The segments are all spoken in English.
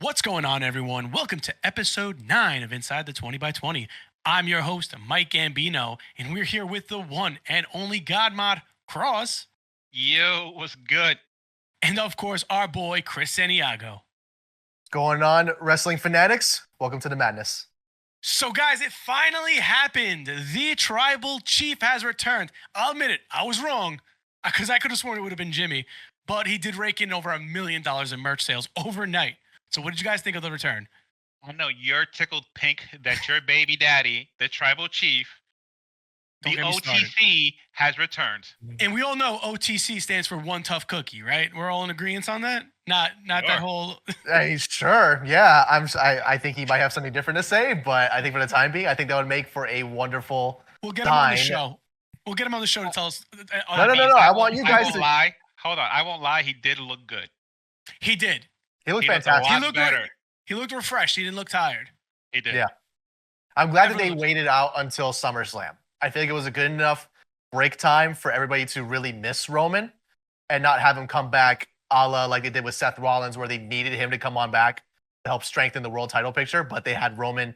What's going on, everyone? Welcome to episode 9 of Inside the 20 by 20. I'm your host, Mike Gambino, and we're here with the one and only Godmod Cross, Yo, what's good? and of course, our boy, Chris Santiago. Going on, wrestling fanatics? Welcome to the madness. So, guys, it finally happened. The tribal chief has returned. I'll admit it, I was wrong, because I could have sworn it would have been Jimmy, but he did rake in over $1 million in merch sales overnight. So what did you guys think of the return? I know you're tickled pink that your baby daddy, the tribal chief, Don't the get me started. OTC, has returned. And we all know OTC stands for one tough cookie, right? We're all in agreement on that. Not Sure. that whole. Hey, sure, yeah. I think he might have something different to say, but I think for the time being, I think that would make for a wonderful. We'll get him on the Fine. show. We'll get him on the show to tell us. No. I want you I guys won't to. lie. Hold on. I won't lie. He did look good. He did. He looked He looked a fantastic. lot He looked better. He looked refreshed. He didn't look tired. He did. Yeah. I'm glad that they Everyone looked- waited out until SummerSlam. I feel like it was a good enough break time for everybody to really miss Roman and not have him come back a la like they did with Seth Rollins, where they needed him to come on back to help strengthen the world title picture, but they had Roman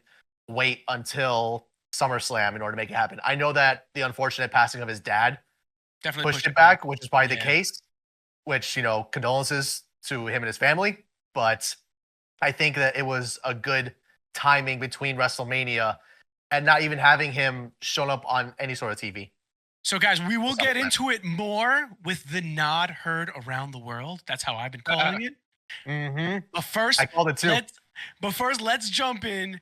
wait until SummerSlam in order to make it happen. I know that the unfortunate passing of his dad Definitely pushed it back, which is probably the Yeah. case, which, condolences to him and his family. But I think that it was a good timing between WrestleMania and not even having him shown up on any sort of TV. So, guys, we will get SummerSlam. into it more with the nod heard around the world. That's how I've been calling it. Mm-hmm. But first, I called it too. let's jump in.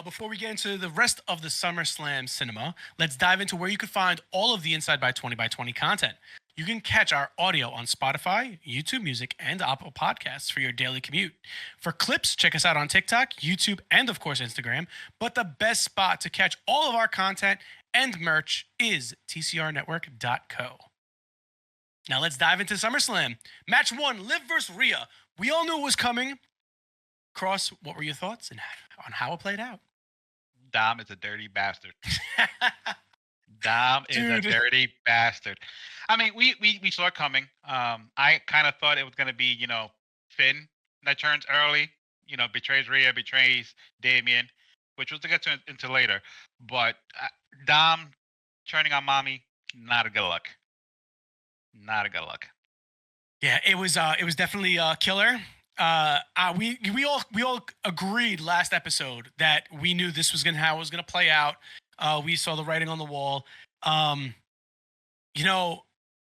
Before we get into the rest of the SummerSlam cinema, let's dive into where you can find all of the Inside by 20 by 20 content. You can catch our audio on Spotify, YouTube Music, and Apple Podcasts for your daily commute. For clips, check us out on TikTok, YouTube, and of course Instagram. But the best spot to catch all of our content and merch is tcrnetwork.co. Now let's dive into SummerSlam. Match 1, Liv vs. Rhea. We all knew it was coming. Cross, what were your thoughts on how it played out? Dom is a dirty bastard. Dom is a Dude. dirty bastard. I mean, we saw it coming. I kind of thought it was going to be, Finn that turns early, betrays Rhea, betrays Damien, which was to get into later. But Dom turning on mommy, not a good look. Not a good look. Yeah, it was definitely killer. We all agreed last episode that we knew this was how it was gonna play out. We saw the writing on the wall. I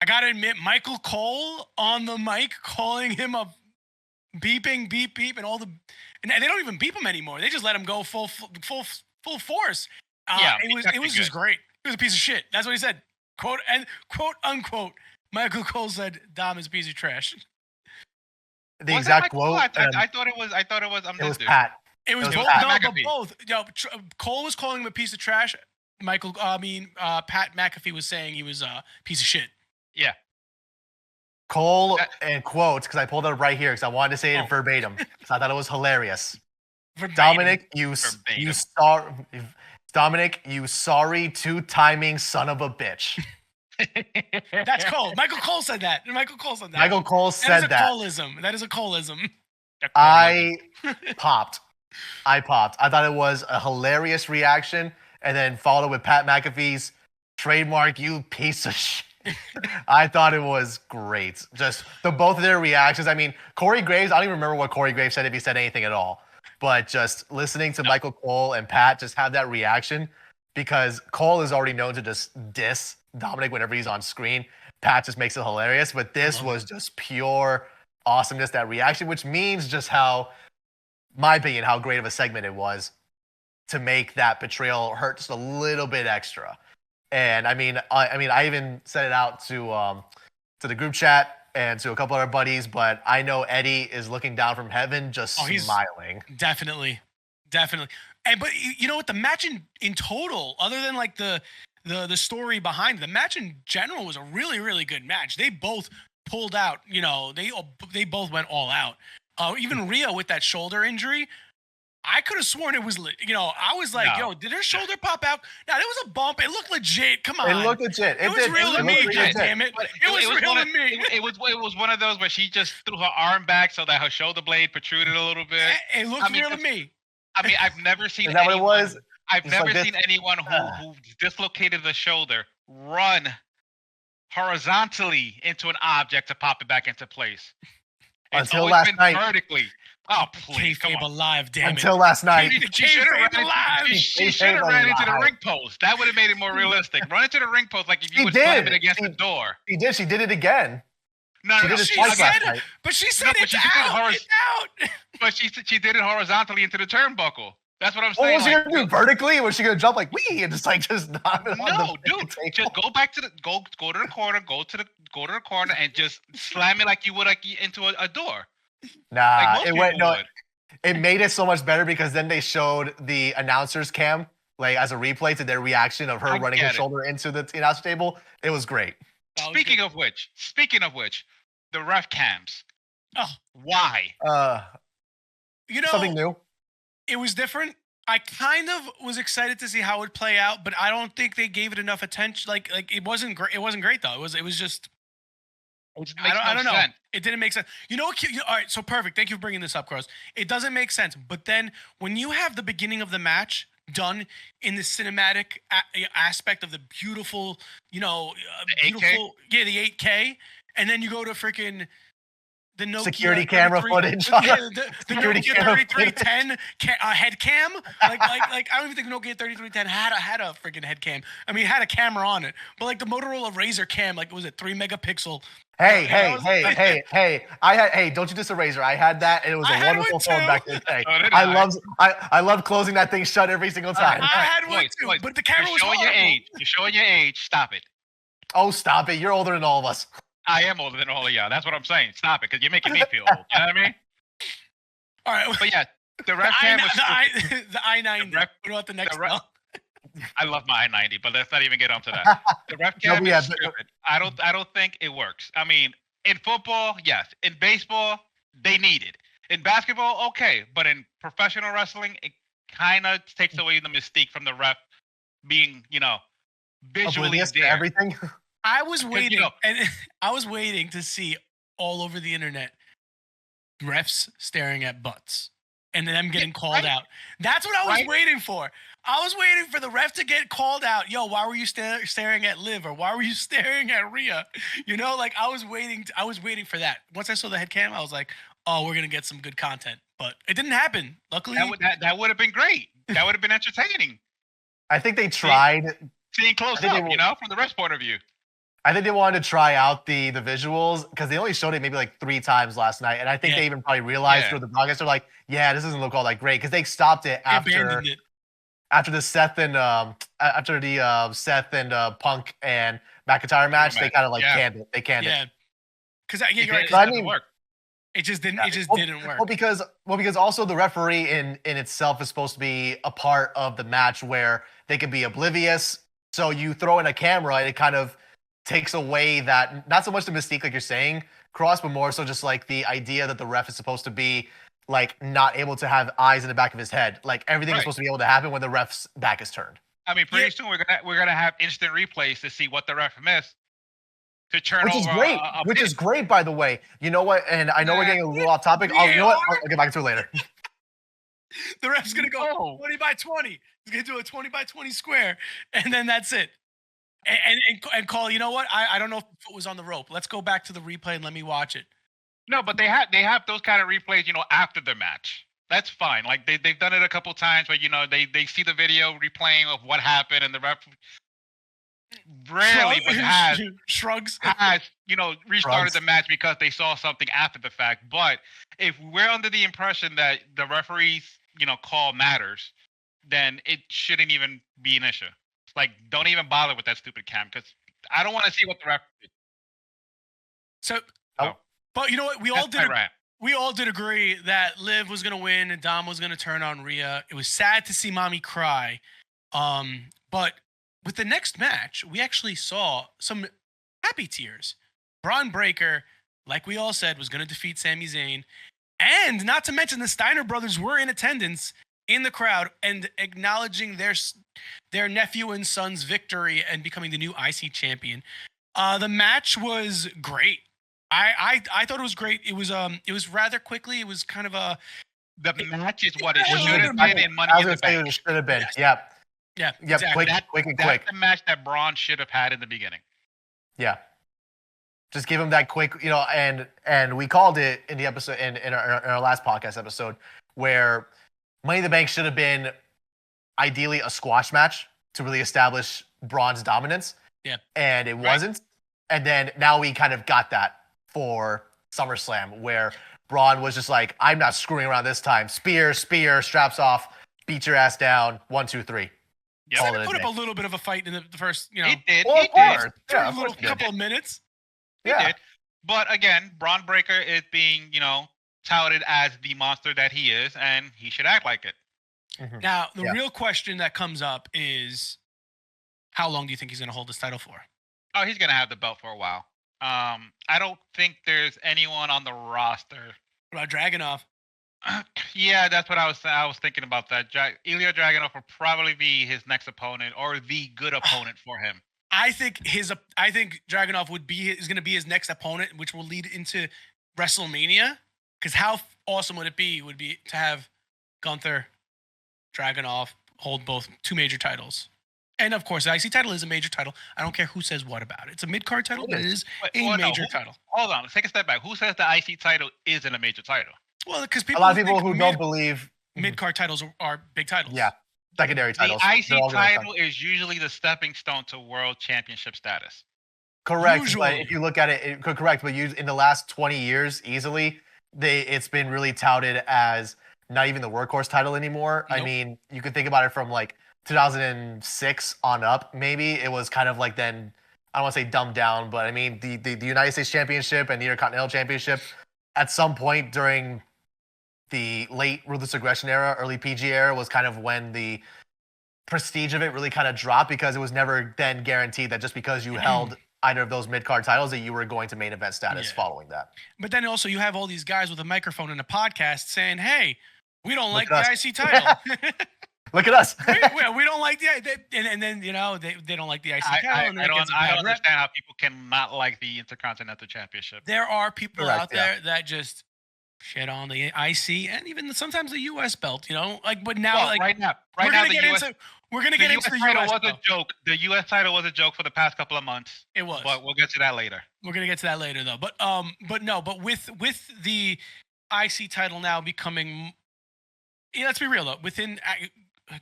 gotta admit, Michael Cole on the mic calling him a beeping beep beep and and they don't even beep him anymore. They just let him go full force. Yeah, it was exactly just good. great. He was a piece of shit. That's what he said. Quote unquote. Michael Cole said Dom is a piece of trash. The Was it exact Michael quote. Cole? I thought it was. I thought it was. it This was dude. Pat. It was It was both. Pat No, but McAfee. both. Cole was calling him a piece of trash. Pat McAfee was saying he was a piece of shit. Yeah. Cole and quotes, because I pulled it up right here because I wanted to say it Oh. verbatim because I thought it was hilarious. Verbatim. Dominic, Verbatim. Dominic, you sorry two-timing son of a bitch. That's Cole. Michael Cole said that. Michael Cole said that. Coleism. That is a Coleism. I popped. I thought it was a hilarious reaction, and then followed with Pat McAfee's trademark, you piece of shit. I thought it was great. Just both of their reactions. I mean, Corey Graves, I don't even remember what Corey Graves said, if he said anything at all. But just listening to Michael Cole and Pat just have that reaction, because Cole is already known to just diss Dominic whenever he's on screen. Pat just makes it hilarious. But this was just pure awesomeness, that reaction, which means just how, my opinion, how great of a segment it was to make that betrayal hurt just a little bit extra. And I mean, I even sent it out to the group chat and to a couple other buddies, but I know Eddie is looking down from heaven, just He's- smiling. Definitely. And but you know what? The match in total, other than like the story behind it, the match in general was a really, really good match. They both pulled out. They both went all out. Even Rhea with that shoulder injury, I could have sworn it was, I was like, No. yo, did her shoulder pop out? No, there was a bump. It looked legit. Come on. It looked legit. It was real to me, God damn it. But It was real to me. It was one of those where she just threw her arm back so that her shoulder blade protruded a little bit. It looked real to me. I mean, I've never seen Is that what it was? I've Just never like this? seen anyone who dislocated the shoulder run horizontally into an object to pop it back into place. It's Until always last been night. vertically. Oh, please, come Kayfabe on. alive, damn Until last night. She should have Kayfabe alive. ran into the alive. ring post. That would have made it more realistic. Run into the ring post like if She you were slamming did. it against the door. She did. She did it again. No, She no, did it She twice last said, night. but she said No, but it's she did it out. It's out. But she did it horizontally into the turnbuckle. That's what I'm What saying. was she like, gonna do? Vertically? Was she gonna jump like wee and just knock it on No, the dude, table? just go back to the go to the corner, go to the corner, and just slam it like you would into a door. Nah, Like most it went people no. would. It made it so much better because then they showed the announcer's cam like as a replay to their reaction of her I running her get it. shoulder into the announcer table. It was great. That was Speaking good. of which, the ref cams. Oh. Why? Something new. It was different. I kind of was excited to see how it would play out, but I don't think they gave it enough attention. Like it wasn't great. It wasn't great though. It was just. It just I makes don't no know. sense. It didn't make sense. You know what? All right, so perfect. Thank you for bringing this up, Cross. It doesn't make sense. But then when you have the beginning of the match done in the cinematic aspect of the beautiful, The 8K? beautiful, yeah, the 8K, and then you go to freaking the Nokia Security camera 33 footage. Yeah, the Security Nokia camera 3310 head cam. Like I don't even think Nokia 3310 had a freaking head cam. I mean, it had a camera on it, but like the Motorola Razr cam, like was it 3 megapixel? Hey, Yeah, hey! Don't you diss a razor? I had that, and it was I a had wonderful one phone too. back in the day. So did I love closing that thing shut every single time. I had one too, Boys, but the camera you're was showing horrible. your age. You're showing your age. Stop it. Oh, stop it! You're older than all of us. I am older than all of y'all. That's what I'm saying. Stop it, because you're making me feel old. You know what I mean? All right, But yeah, the the ref cam was stupid. the I-90. The ref- What about the next the ref- one? I love my I-90, but let's not even get onto that. The ref No, cam but is yeah, stupid. I don't think it works. I mean, in football, yes. In baseball, they need it. In basketball, okay. But in professional wrestling, it kind of takes away the mystique from the ref being, visually Oblivious to there. everything. I was waiting, know- and I was waiting to see all over the internet refs staring at butts and them getting called right. out. That's what I was Right. waiting for. I was waiting for the ref to get called out. Yo, why were you staring at Liv, or why were you staring at Rhea? Like I was waiting. I was waiting for that. Once I saw the head cam, I was like, oh, we're gonna get some good content. But it didn't happen. Luckily, That would have been great. That would have been entertaining. I think they tried. Seeing close I think up, they will- from the ref's point of view. I think they wanted to try out the visuals because they only showed it maybe like 3 times last night, and I think Yeah. they even probably realized Yeah. through the broadcast they're like, yeah, this doesn't look all that great because they stopped it they abandoned it. after the Seth and Punk and McIntyre match. They match, kind of like yeah. canned it. They canned it. Yeah, because It you're right. just I doesn't mean- work. It just didn't. Yeah, It just well- didn't work. Well, because also the referee in itself is supposed to be a part of the match where they can be oblivious. So you throw in a camera, and it kind of takes away that, not so much the mystique like you're saying, Cross, but more so just like the idea that the ref is supposed to be like not able to have eyes in the back of his head. Like everything is Right. supposed to be able to happen when the ref's back is turned. I mean, pretty soon we're gonna have instant replays to see what the ref missed to turn Which is over. great. a Which pin. is great, by the way. You know what? And I know we're getting a little off topic. Oh, you know what? I'll get back to it later. The ref's gonna go No. 20 by 20. He's gonna do a 20 by 20 square, and then that's it. And call. You know what? I don't know if it was on the rope. Let's go back to the replay and let me watch it. No, but they have those kind of replays, after the match. That's fine. Like they've done it a couple times where they see the video replaying of what happened, and the ref rarely but Shrugs. has restarted Shrugs. the match because they saw something after the fact. But if we're under the impression that the referee's call matters, then it shouldn't even be an issue. Like, don't even bother with that stupid cam because I don't want to see what the ref did. So, Oh. but you know what? We all That's my did. rant. We all did agree that Liv was gonna win and Dom was gonna turn on Rhea. It was sad to see Mommy cry. But with the next match, we actually saw some happy tears. Braun Breaker, like we all said, was gonna defeat Sami Zayn. And not to mention the Steiner brothers were in attendance in the crowd and acknowledging their nephew and son's victory and becoming the new IC champion. The match was great. I thought it was great. It was rather quickly. It was kind of a The match is what it Yeah, should have been in Money I was in the gonna say Bank. it should have been. Yes. Yep. yeah, Yep. exactly. Quick and That's quick. the match that Braun should have had in the beginning. Yeah. Just give him that quick, and we called it in the episode in our last podcast episode where Money in the Bank should have been ideally a squash match to really establish Braun's dominance. Yeah. And it wasn't. And then now we kind of got that for SummerSlam where Braun was just like, I'm not screwing around this time. Spear, straps off, beat your ass down. 1, 2, 3. Yep. Call it They a put up day. a little bit of a fight in the first, It did. Well, It of did. course. for Yeah, a of little course it did. couple of minutes. It Yeah. did. But again, Braun Breaker is being, touted as the monster that he is, and he should act like it. Mhm. Now, the Yeah. real question that comes up is, how long do you think he's going to hold this title for? Oh, he's gonna have the belt for a while. I don't think there's anyone on the roster. What about Dragunov? Yeah, that's what I was thinking about that. Ilya Dragunov will probably be his next opponent or the good opponent for him. I think Dragunov is going to be his next opponent, which will lead into WrestleMania. Because how awesome would it be to have Gunther, Dragunov hold both 2 major titles, and of course the IC title is a major title. I don't care who says what about it. It's a mid card title, but it is a major title. Hold on, let's take a step back. Who says the IC title isn't a major title? Well, because A lot of people who don't believe mid card titles are big titles. Yeah. secondary The titles. They're all IC gonna title is usually the stepping stone to world championship status. Correct. Usually. But if you look at it, correct. But in the last 20 years, easily, it's been really touted as not even the workhorse title anymore. I Nope. mean, you could think about it from like 2006 on up. Maybe it was kind of like then. I don't want to say dumbed down, but I mean the United States Championship and the Intercontinental Championship at some point during the late Ruthless Aggression era, early PG era was kind of when the prestige of it really kind of dropped because it was never then guaranteed that just because you held either of those mid-card titles that you were going to main event status Yeah. following that. But then also you have all these guys with a microphone and a podcast saying, "Hey, we don't like Look the at us." IC title. Look at us. we don't like and then they don't like the IC title. I and then it don't gets a bad rep. understand how people cannot like the Intercontinental Championship. There are people Correct, out there that just shit on the IC and even sometimes the US belt, but now Well, like right now, we're the gonna get US, into we're gonna the get US into the title US was a belt. joke. The US title was a joke for the past couple of months. It was. But we'll get to that later. We're gonna get to that later though. But with the IC title now becoming, let's be real though, within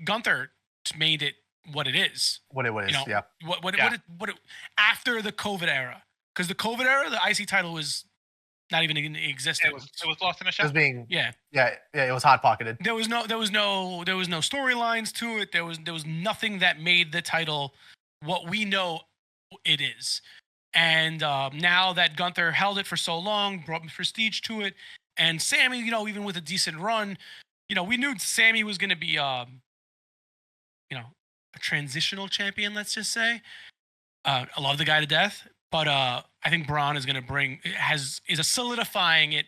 Gunther made it what it is. What it is, yeah. What Yeah. it after the COVID era, because the COVID era, the IC title was not even in existence. It was lost in the It was shuffle. being, Yeah, it was hot pocketed. there was no storylines to it. There was nothing that made the title what we know it is. And now that Gunther held it for so long, brought prestige to it, and Sammy, even with a decent run, we knew Sammy was going to be, a transitional champion. Let's just say, I love the guy to death, but I think Braun is going to is solidifying it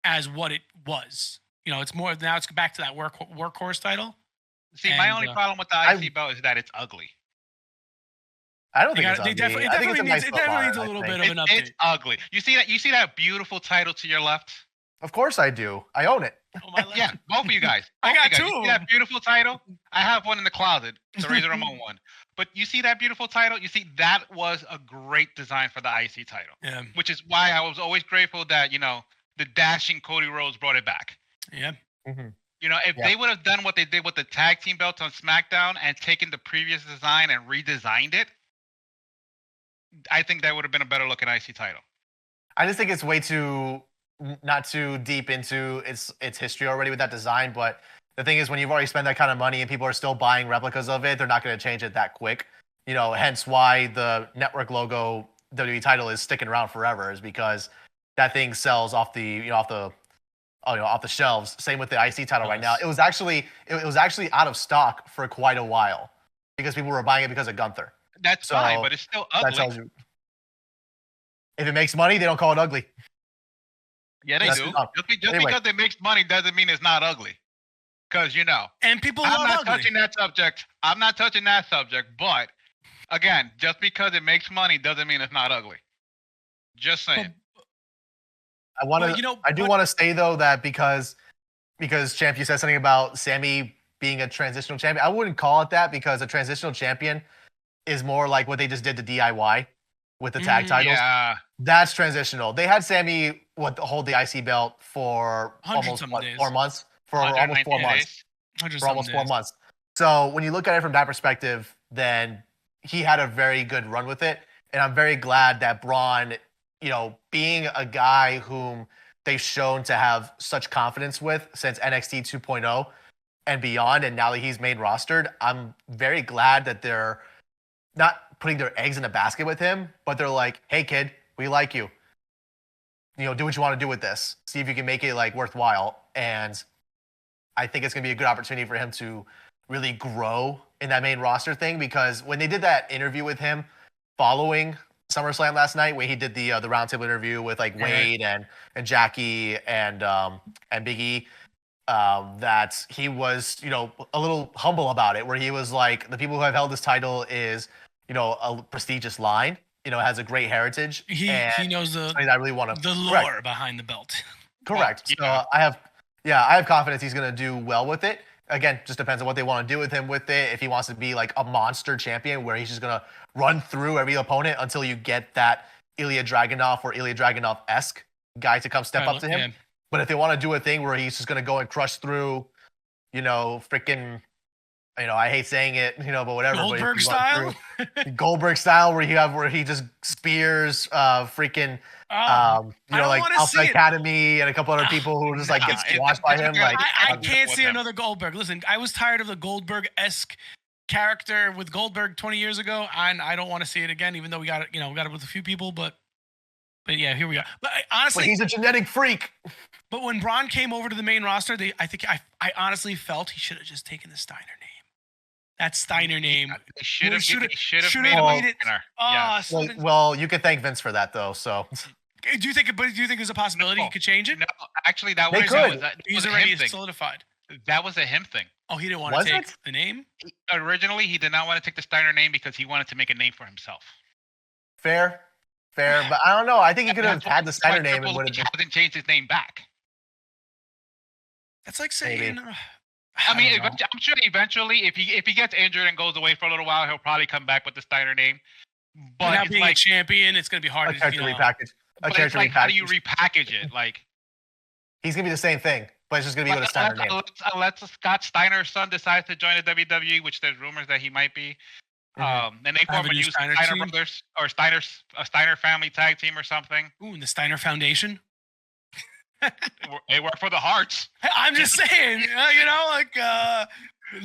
as what it was. It's more now. It's back to that workhorse title. See, my and, only problem with the IC belt is that it's ugly. I don't They think got- it's they ugly. definitely- I think it's a nice it definitely needs a football, little I bit think. of an It's update. ugly. You see that beautiful title to your left? Of course I do. I own it. Oh, my Yeah, both of you guys. I Both got of you guys. two You of see that beautiful title? I have one in the closet, the Razor Ramon one. But you see that beautiful title? You see, that was a great design for the IC title, Yeah, which is why I was always grateful that, the dashing Cody Rhodes brought it back. yeah. Mhm. If Yeah. they would have done what they did with the tag team belts on SmackDown and taken the previous design and redesigned it, I think that would have been a better looking IC title. I just think it's way too not too deep into its history already with that design. But the thing is, when you've already spent that kind of money and people are still buying replicas of it, they're not going to change it that quick. Hence why the network logo WWE title is sticking around forever, is because that thing sells off the off the shelves. Same with the IC title right now. Nice. It was actually out of stock for quite a while because people were buying it because of Gunther. That's So, fine, but it's still That ugly. tells you. If it makes money, they don't call it ugly. Yeah, they That's do. enough. Just Anyway. because it makes money doesn't mean it's not ugly. Because And people I'm love not ugly. touching that subject. I'm not touching that subject. But again, just because it makes money doesn't mean it's not ugly. Just saying. I do want to say though that because Champ, you said something about Sammy being a transitional champion. I wouldn't call it that because a transitional champion is more like what they just did to DIY with the tag titles. Yeah. That's transitional. They had Sammy hold the IC belt for almost 4 months. For almost 4 months. For almost 4 months. So when you look at it from that perspective, then he had a very good run with it. And I'm very glad that Braun, being a guy whom they've shown to have such confidence with since NXT 2.0 and beyond, and now that he's main rostered, I'm very glad that they're not putting their eggs in a basket with him, but they're like, hey kid, we like you. Do what you want to do with this. See if you can make it like worthwhile. And I think it's gonna be a good opportunity for him to really grow in that main roster thing, because when they did that interview with him following SummerSlam last night, where he did the roundtable interview with like Wade and Jackie and Big E, that he was a little humble about it, where he was like, the people who have held this title is a prestigious line, has a great heritage. He knows the lore correct. behind the belt. Correct. Yeah. So I have confidence he's gonna do well with it. Again, just depends on what they want to do with him with it. If he wants to be like a monster champion where he's just gonna run through every opponent until you get that Ilya Dragunov or Ilya Dragunov-esque guy to come step up to him. Yeah. But if they want to do a thing where he's just gonna go and crush through, freaking, I hate saying it, but whatever. Goldberg style. Goldberg style, where he just spears freaking. Like Alpha Academy and a couple other people who just like get squashed by him. Like I can't see another Goldberg. Listen, I was tired of the Goldberg-esque character with Goldberg 20 years ago, and I don't want to see it again. Even though we got it with a few people, but yeah, here we go. But honestly, he's a genetic freak. But when Braun came over to the main roster, I honestly felt he should have just taken the Steiner name. That Steiner name. They should have made it. Well, you could thank Vince for that though. So. Do you think there's a possibility he could change it? No, actually, He's already solidified. That was a him thing. Oh, he didn't want to take the name? Originally, he did not want to take the Steiner name because he wanted to make a name for himself. Fair, but I don't know. I think he could have had the Steiner name and would have hasn't changed his name back. That's like saying. I'm sure eventually, if he gets injured and goes away for a little while, he'll probably come back with the Steiner name. But not being a champion, it's going to be hard to repackage. How do you repackage it? Like, he's gonna be the same thing, but it's just gonna be with a Steiner name. Unless Scott Steiner's son decides to join the WWE, which there's rumors that he might be. And they form a new Steiner Brothers or a Steiner family tag team or something. Ooh, and the Steiner Foundation. They work for the Hearts. I'm just saying,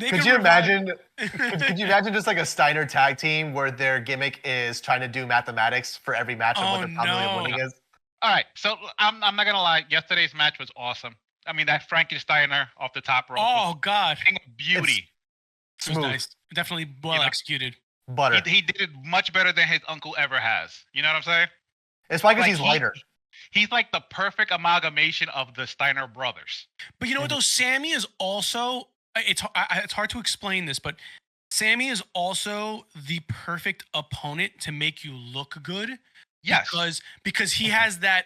Could you imagine? Could you imagine just like a Steiner tag team where their gimmick is trying to do mathematics for every match of what the probability of winning is? All right, so I'm not gonna lie. Yesterday's match was awesome. I mean, that Frankensteiner off the top rope. Oh God, beauty. It was nice. Definitely well executed. Butter. He did it much better than his uncle ever has. You know what I'm saying? It's probably because he's lighter. He's like the perfect amalgamation of the Steiner brothers. But you know what though? Sammy is also. It's hard to explain this, but Sammy is also the perfect opponent to make you look good. Yes. Because he has that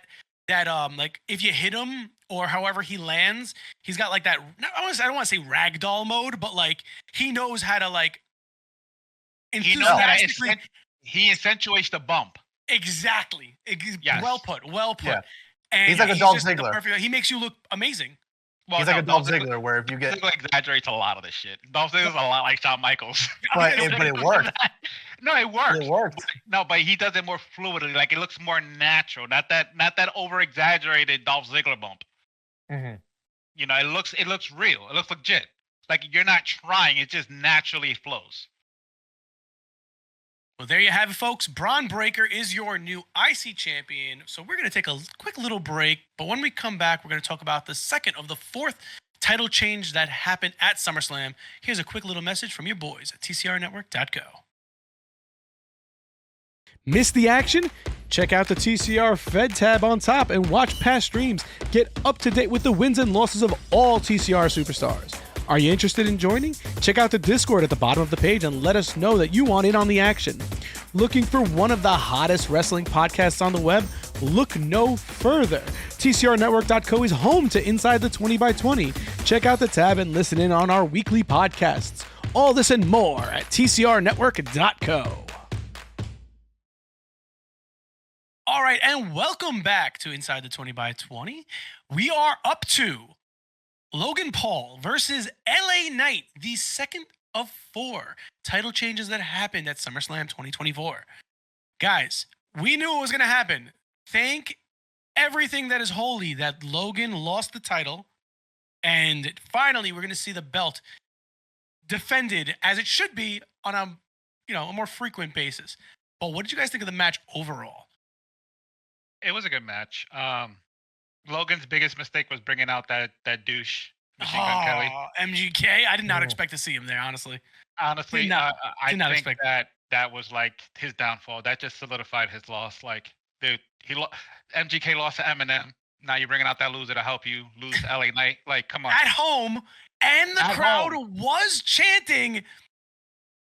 like if you hit him or however he lands, he's got like that. I don't want to say ragdoll mode, but like he knows how to like. He accentuates the bump. Exactly. Yes. Well put. Yeah. And he's like a Dolph Ziggler. He makes you look amazing. Well, he's like a Dolph Ziggler, where if you get exaggerates a lot of this shit. Dolph Ziggler's a lot like Shawn Michaels. But it worked. No, it worked. It worked. But he does it more fluidly. Like it looks more natural. Not that over exaggerated Dolph Ziggler bump. Mm-hmm. It looks real. It looks legit. Like you're not trying. It just naturally flows. Well, there you have it, folks. Braun Breaker is your new IC champion. So we're going to take a quick little break. But when we come back, we're going to talk about the second of the fourth title change that happened at SummerSlam. Here's a quick little message from your boys at TCRnetwork.co. Miss the action? Check out the TCR Fed tab on top and watch past streams. Get up to date with the wins and losses of all TCR superstars. Are you interested in joining? Check out the Discord at the bottom of the page and let us know that you want in on the action. Looking for one of the hottest wrestling podcasts on the web? Look no further. TCRnetwork.co is home to Inside the 20x20. Check out the tab and listen in on our weekly podcasts. All this and more at TCRnetwork.co. All right, and welcome back to Inside the 20x20. We are up to Logan Paul versus LA Knight, the second of 4 title changes that happened at SummerSlam 2024. Guys, we knew it was going to happen. Thank everything that is holy that Logan lost the title, and finally we're going to see the belt defended as it should be on a more frequent basis. But what did you guys think of the match overall? It was a good match. Logan's biggest mistake was bringing out that douche, Machine Gun Kelly. MGK. I did not expect to see him there, honestly. Honestly, Did not I think expect that was like his downfall. That just solidified his loss. Like, dude, MGK lost to Eminem. Now you're bringing out that loser to help you lose to LA Knight. Like, come on. At home, and the At crowd home. was chanting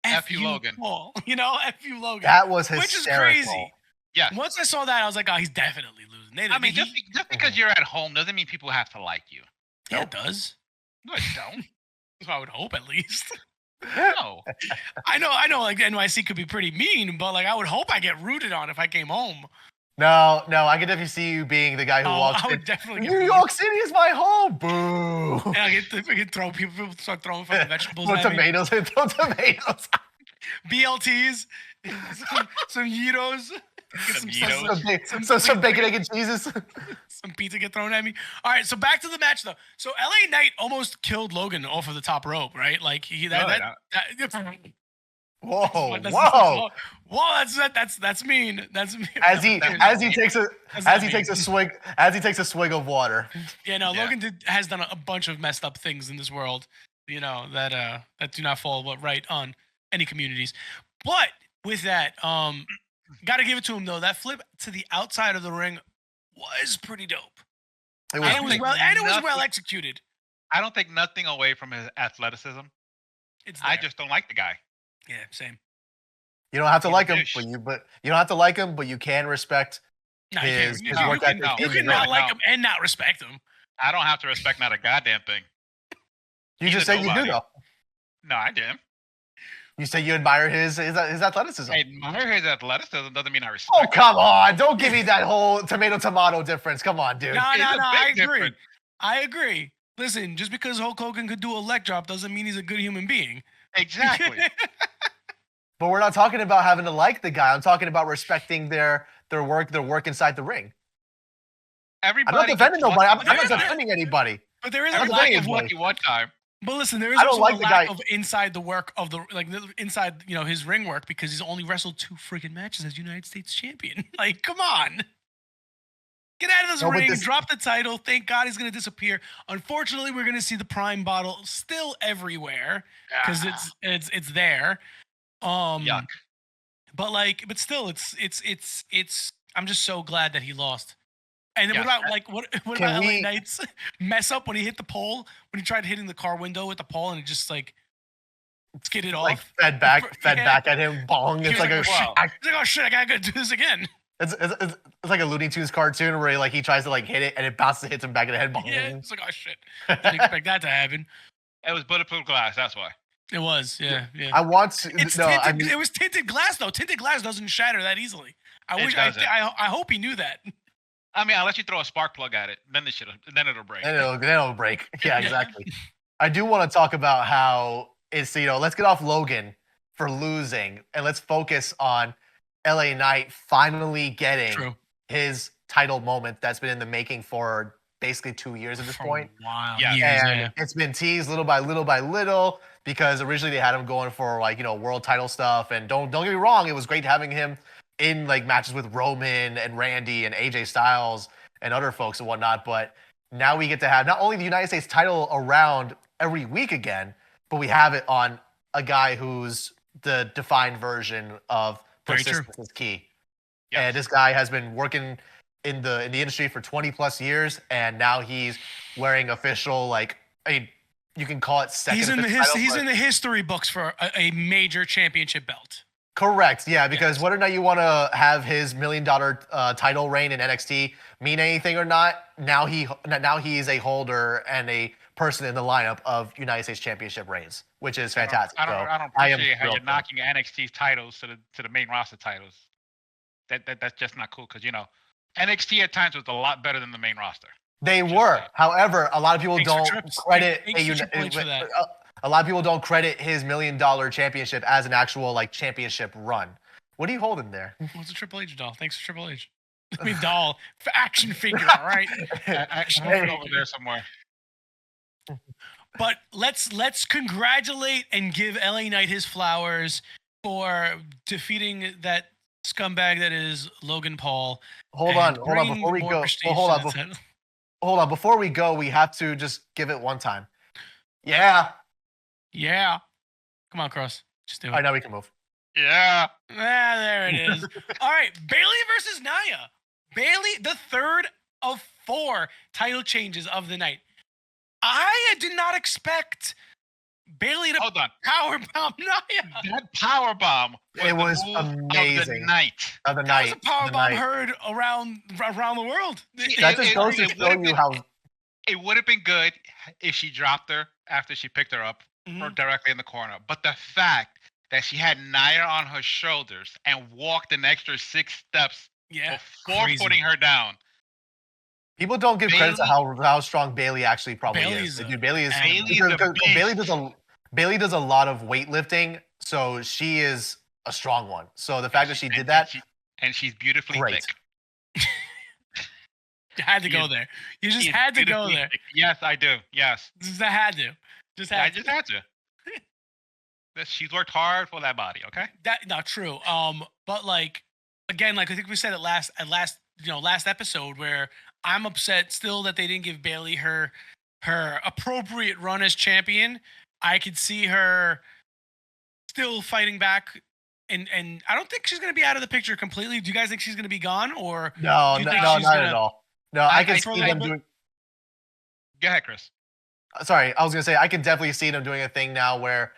F you, Logan. Paul. F you, Logan. That was Which is hysterical. crazy. Yeah. Once I saw that, I was like, oh, he's definitely losing. I mean, just because you're at home doesn't mean people have to like you. yeah, it does. No, it don't. I would hope, at least. No. I know, like NYC could be pretty mean, but like I would hope I get rooted on if I came home. No, I can definitely see you being the guy who walks I in. would definitely get New rooted. York City is my home. Boo. And I get throw people start throwing fucking vegetables Throw at me. tomatoes. Throw tomatoes. BLTs, some Yitos, Some Yitos. Some bacon, egg, and cheeses. some pizza get thrown at me. All right, so back to the match though. So LA Knight almost killed Logan off of the top rope, right? Like Whoa, that's mean. That's mean. As he takes a swig of water. Yeah, no, Yeah. Logan has done a bunch of messed up things in this world, that do not fall right on any communities. But with that, got to give it to him though. That flip to the outside of the ring was pretty dope. It And it was nothing- well executed. I don't take nothing away from his athleticism. I There. just don't like the guy. Yeah, same. You don't have to He's a like him, douche. but you don't have to like him, but you can respect No, his you can't. work ethic. You in can the not ring. like him and not respect him. I don't have to respect not a goddamn thing. You he's just a said you do nobody. though. No, I didn't. You say you admire his athleticism. I admire his athleticism doesn't mean I respect Oh him. come on! Don't give me that whole tomato difference. Come on, dude. No, It's a I big agree. difference. I agree. Listen, just because Hulk Hogan could do a leg drop doesn't mean he's a good human being. Exactly. But we're not talking about having to like the guy. I'm talking about respecting their work inside the ring. Everybody. I'm not defending gets nobody. I'm lucky. not defending anybody. But there is a Everybody lack gets of lucky one time. But listen, there is I don't also like a the lack guy- of inside the work of inside his ring work because he's only wrestled 2 freaking matches as United States champion. Like, come on. Get out of this No, but ring, this- drop the title. Thank God he's going to disappear. Unfortunately, we're going to see the Prime bottle still everywhere because it's there. Yuck. But still, it's. I'm just so glad that he lost. And then Yeah. what Can about LA we- Knight's mess up when he hit the pole when he tried hitting the car window with the pole and it just like skidded Like off. fed back Yeah. at him. Bong. He It's was like a wow. He's like, oh shit, I gotta go do this again. it's like a Looney Tunes cartoon where he tries to hit it and it bounces, hits him back in the head. Bong. Yeah, it's like, oh shit, didn't expect that to happen. It was bulletproof glass. That's why. It was, yeah. I want to. It's No, tinted, I mean, it was tinted glass though. Tinted glass doesn't shatter that easily. It doesn't. I hope he knew that. I mean, unless you throw a spark plug at it, then it'll break. then it'll break. Yeah, exactly. I do want to talk about how it's let's get off Logan for losing and let's focus on LA Knight finally getting True. his title moment that's been in the making for basically 2 years at this point. Wow. Yeah. And it's been teased little by little because originally they had him going for world title stuff. And don't get me wrong, it was great having him in matches with Roman and Randy and AJ Styles and other folks and whatnot. But now we get to have not only the United States title around every week again, but we have it on a guy who's the defined version of Very true. persistence is key. Yes. And this guy has been working in the industry for 20 plus years, and now he's wearing official you can call it second. He's in the title, he's but- in the history books for a major championship belt. Correct. Yeah, because Yes. whether or not you want to have his $1 million title reign in NXT mean anything or not, now he is a holder and a person in the lineup of United States Championship reigns, which is fantastic. I don't am appreciate how you're thrilled. knocking NXT's titles to the main roster titles. That's just not cool because NXT at times was a lot better than the main roster. They were. saying. However, a lot of people Thanks for don't Trips. credit Thanks for Triple H for that. a lot of people don't credit his $1 million championship as an actual like championship run. What are you holding there? What's a Triple H doll? Thanks for Triple H. I mean, doll, action figure, all right? I have it over there somewhere. But let's congratulate and give LA Knight his flowers for defeating that scumbag that is Logan Paul. Hold and on, bringing before we more go. prestige Well, hold to on, the title. hold on. Before we go, we have to just give it one time. Yeah. Yeah. Come on, Cross. Just do it. All right, now we can move. Yeah. There it is. All right, Bailey versus Nia. Bailey, the third of 4 title changes of the night. I did not expect Bailey to Hold on. powerbomb Nia. That power bomb. It was the move Of amazing. the night. Of the That was night. a powerbomb of the night. heard around the world. That just goes to it show would've you been- how. It would have been good if she dropped her after she picked her up or Mhm. directly in the corner. But the fact that she had Nia on her shoulders and walked an extra 6 steps Yeah, before crazy. putting her down. People don't give credit to how strong Bailey actually probably Bailey's is. a- Dude, Bailey is Bailey's a because beast. Bailey does a lot of weightlifting, so she is a strong one. So the fact that she did that, And she's beautifully Great. thick. You had to She go is- there. You just She is had to go beautifully there. thick. Yes, I do. Yes. Just had to. Just I had just to. had to. She's worked hard for that body, okay? That not true. But like again, like I think we said it last episode where I'm upset still that they didn't give Bailey her appropriate run as champion. I could see her still fighting back, and I don't think she's gonna be out of the picture completely. Do you guys think she's gonna be gone, or no, Do you no, think no, she's not gonna- at all. No, I can I see feel them like- doing. Go ahead, Chris. Sorry, I was gonna say I can definitely see them doing a thing now where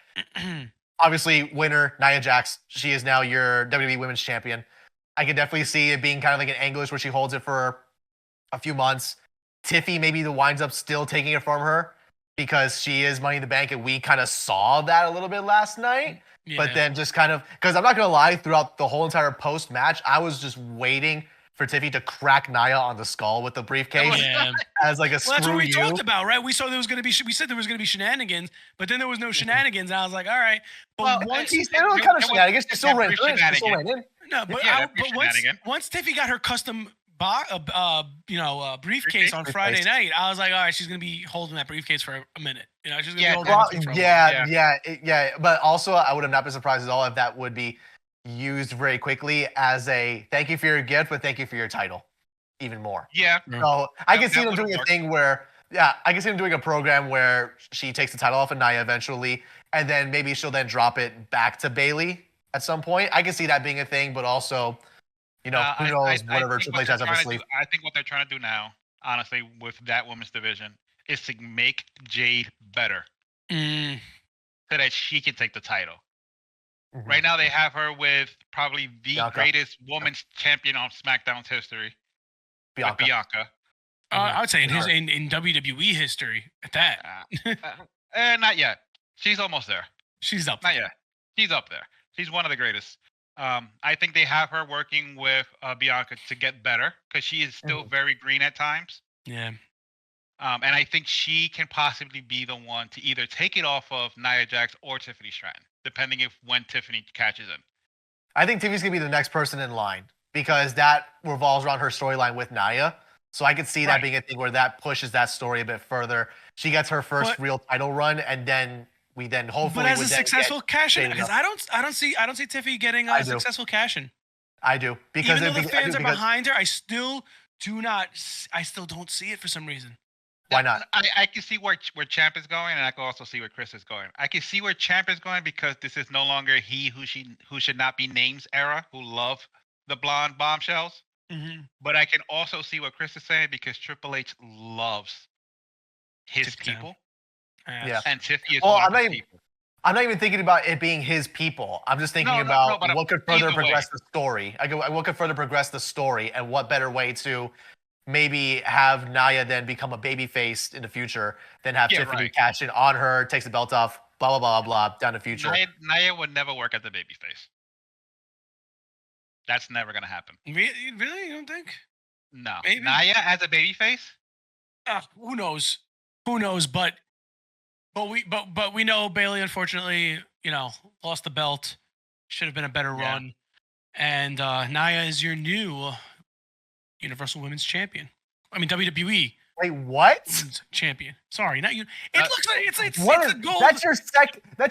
obviously winner Nia Jax, she is now your WWE Women's Champion. I could definitely see it being kind of like an English where she holds it for a few months. Tiffy maybe winds up still taking it from her because she is Money in the Bank, and we kind of saw that a little bit last night. yeah. But then just kind of because I'm not gonna lie, throughout the whole entire post match, I was just waiting for Tiffy to crack Nia on the skull with the briefcase yeah. as like a Well, screw that's what we you. talked about, right? We saw there was going to be. We said there was going to be shenanigans, but then there was no shenanigans. And I was like, all right. But Well, once He's There still was- kind of there was shenanigans. They still ran every through it. They still ran shenanigan. in. no, but, Yeah, I, every but shenanigan. once Tiffy got her custom briefcase on Briefcase. Friday night, I was like, all right, she's going to be holding that briefcase for a minute. You know, she's going to Yeah, be holding Well, that thing for a while. yeah. But also, I would have not been surprised at all if that would be used very quickly as a thank you for your gift, but thank you for your title, even more. Yeah. So I can That see them would've doing a worked. thing where, I can see them doing a program where she takes the title off of Nia eventually, and then maybe she'll then drop it back to Bailey at some point. I can see that being a thing, but also, who knows, whatever Triple H has up his sleeve. I think what they're trying to do now, honestly, with that women's division, is to make Jade better Mm, so that she can take the title. Mhm. Right now, they have her with probably the Bianca. greatest women's champion on SmackDown's history, with Bianca. I would say in Sure. in WWE history at that, Not yet. She's almost there. she's up. Not yet. She's up there. She's one of the greatest. I think they have her working with Bianca to get better because she is still very green at times. Yeah. And I think she can possibly be the one to either take it off of Nia Jax or Tiffany Stratton, depending if when Tiffany catches in. I think Tiffany's gonna be the next person in line because that revolves around her storyline with Nia. So I could see that Right. being a thing where that pushes that story a bit further. She gets her first But- real title run, and then we then hopefully But as a would then get- successful cash in, Jade because up. I don't see Tiffy getting I a do. successful cash in. I do because Even though the fans are because- behind her, I still don't see it for some reason. Why not? I can see where Champ is going, and I can also see where Chris is going. I can see where Champ is going because this is no longer he who should not be names era, who love the blonde bombshells. Mm-hmm. But I can also see what Chris is saying because Triple H loves his Tip down. people. Yeah. And Tiffy is Well, one I'm of not his even- people. I'm not even thinking about it being his people. I'm just thinking No, about but what could further either way. progress the story. What could further progress the story, and what better way to maybe have Naya then become a babyface in the future than have Yeah, Tiffany right. cash in on her, takes the belt off, blah blah blah blah down the future. Naya would never work as the babyface. That's never gonna happen. Really? You don't think? No. Maybe. Naya as a babyface? Who knows? Who knows? But we know Bailey, unfortunately, lost the belt. Should have been a better Yeah. run. And Naya is your new Universal Women's Champion. I mean WWE Wait, what? Women's Champion. Sorry, not you. It That- looks like it's What? a gold. That's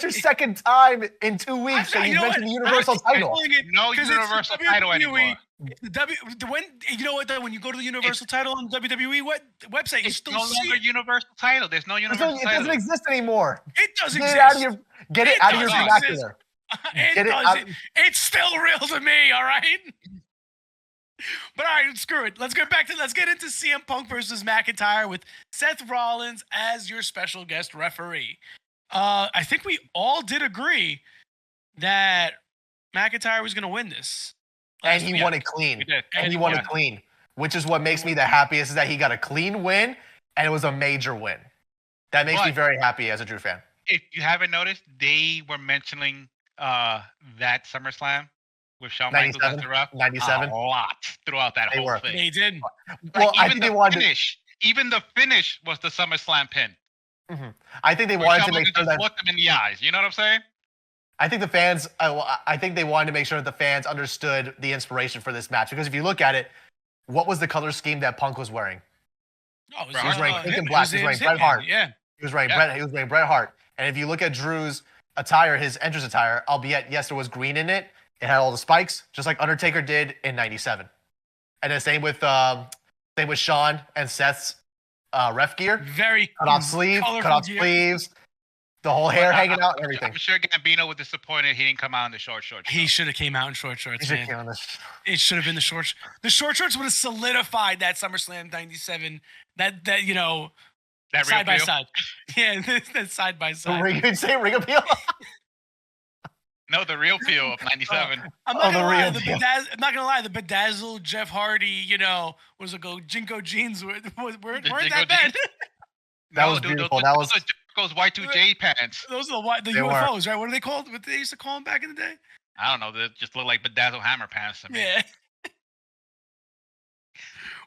your second time in 2 weeks that you mentioned the Universal title. No Universal title anymore. When you know what though, when you go to the Universal title on the WWE website, you It's still no see longer it. Universal title. There's no It Universal doesn't title. exist anymore. It does Get exist. it out of your It out of does your exist. vernacular. It Get it does. out- It's still real to me. All right. But all right, screw it. Let's get into CM Punk versus McIntyre with Seth Rollins as your special guest referee. I think we all did agree that McIntyre was going to win this. And he Yeah. won it clean. We did. And he won it clean, which is what makes me the happiest is that he got a clean win and it was a major win. That makes me But- very happy as a Drew fan. If you haven't noticed, they were mentioning that SummerSlam with Shawn Michaels as the ref 97. a lot throughout that They whole were. thing. They did. Well, Like, I even think they the wanted. finish, even the finish was the SummerSlam pin. I think they Where wanted Shawn to make Michaels sure just that. looked him in the eyes. You know what I'm saying? I think the fans. I think they wanted to make sure that the fans understood the inspiration for this match because if you look at it, what was the color scheme that Punk was wearing? Oh, He was wearing pink and him. black. It He was wearing him. Bret Hart. Yeah. He was wearing Yeah. He was wearing Bret Hart. And if you look at Drew's attire, his entrance attire, albeit yes, there was green in it. It had all the spikes, just like Undertaker did in '97. And then same with Shawn and Seth's ref gear. Very Cut off gear. sleeves, the whole hair hanging out, and everything. I'm sure Gambino was disappointed he didn't come out in the short shorts. He should have came out in short shorts, He should man. get on this. It should have been the shorts. The short shorts would have solidified that SummerSlam '97. That that real side by deal? side. Yeah, that side by side. You'd say ring appeal? No, the real feel of '97. I'm Oh, not the gonna lie. real The deal. I'm not gonna lie. The bedazzled Jeff Hardy, was it go Jinko jeans weren't Jinko that bad. jeans? That No, was dude, beautiful. Those, That was those are Jericho's Y2J pants. Those are the They were. UFOs, right? What are they called? What they used to call them back in the day? I don't know. They just look like bedazzled hammer pants to me. Yeah.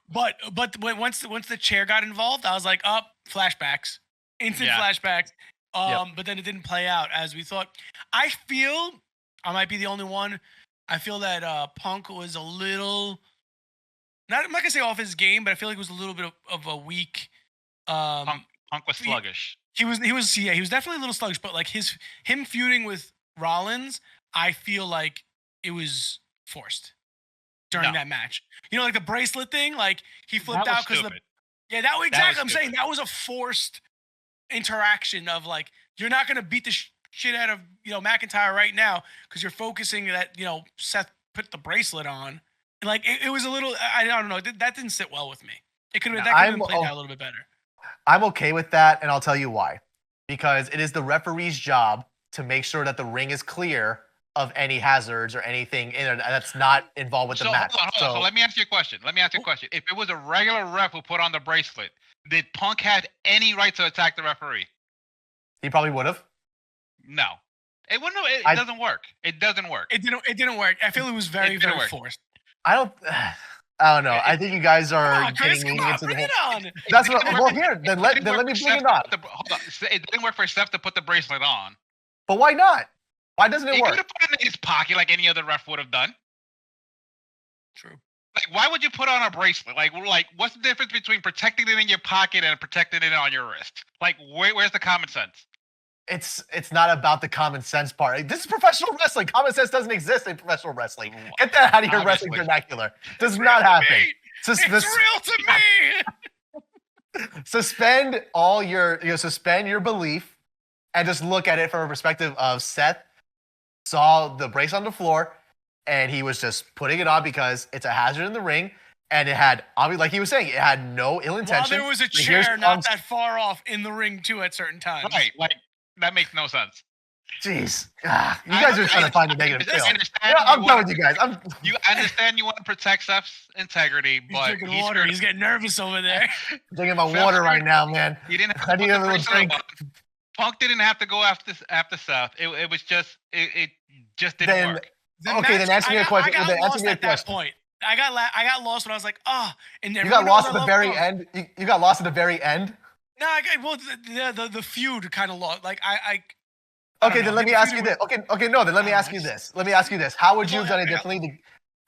But once the chair got involved, I was like, up flashbacks, instant Yeah. flashbacks. But then it didn't play out as we thought. I feel I might be the only one. I feel that Punk was a little. I'm not gonna say off his game, but I feel like it was a little bit of a weak. Punk was sluggish. He was definitely a little sluggish, but like him feuding with Rollins, I feel like it was forced during No. that match. Like the bracelet thing, like he flipped That was out because stupid. that was exactly. I'm saying stupid. that was a forced interaction of like you're not gonna beat the shit out of McIntyre right now because you're focusing that Seth put the bracelet on. And like it was a little. I don't know. That didn't sit well with me. It could have No, been played out a little bit better. I'm okay with that, and I'll tell you why. Because it is the referee's job to make sure that the ring is clear of any hazards or anything in it that's not involved with the match. Hold on. So let me ask you a question. If it was a regular ref who put on the bracelet, did Punk have any right to attack the referee? He probably would have. No. It wouldn't. It doesn't work. It doesn't work. It didn't work. I feel it was very, It didn't very work. forced. I don't know. I think you guys are Come on, Chris, getting come on, into the bring whole. it on. That's It what. didn't Well, work- here, then It let didn't work me for bring Seth it on. to put the- hold on. It didn't work for Seth to put the bracelet on. But why not? Why doesn't it He work? could have put it in his pocket like any other ref would have done. True. Like, why would you put on a bracelet? Like, what's the difference between protecting it in your pocket and protecting it on your wrist? Like, where's the common sense? It's not about the common sense part. Like, this is professional wrestling. Common sense doesn't exist in professional wrestling. Get that out of your wrestling Obviously. vernacular. Does not happen. It's real to me. Suspend suspend your belief and just look at it from a perspective of Seth saw the brace on the floor and he was just putting it on because it's a hazard in the ring and it had, obviously, like he was saying, it had no ill While intention. there was a But here's chair not Punk's- that far off in the ring too at certain times. Right, like that makes no sense. Jeez, you guys are trying to find a negative feel. understand I'm you done want- with you guys. You understand you want to protect Seth's integrity, He's but drinking water. He's getting nervous over there. drinking my Felt water right. right now, man. He didn't have I to need put a the little bracelet drink. on. Punk didn't have to go after Seth. It was just it just didn't Then- work. The Okay, then answer me a question. I got Then answer lost me a at that question. point. I got lost when I was like, and You everyone got lost knows at I the love very Punk. end. You got lost at the very end. No, the feud kind of lost. Like I Okay, know. then let me Maybe ask you feuding this. Okay, no, then let me I ask don't you know. this. Let me ask you this. How would you have Go done it ahead. differently?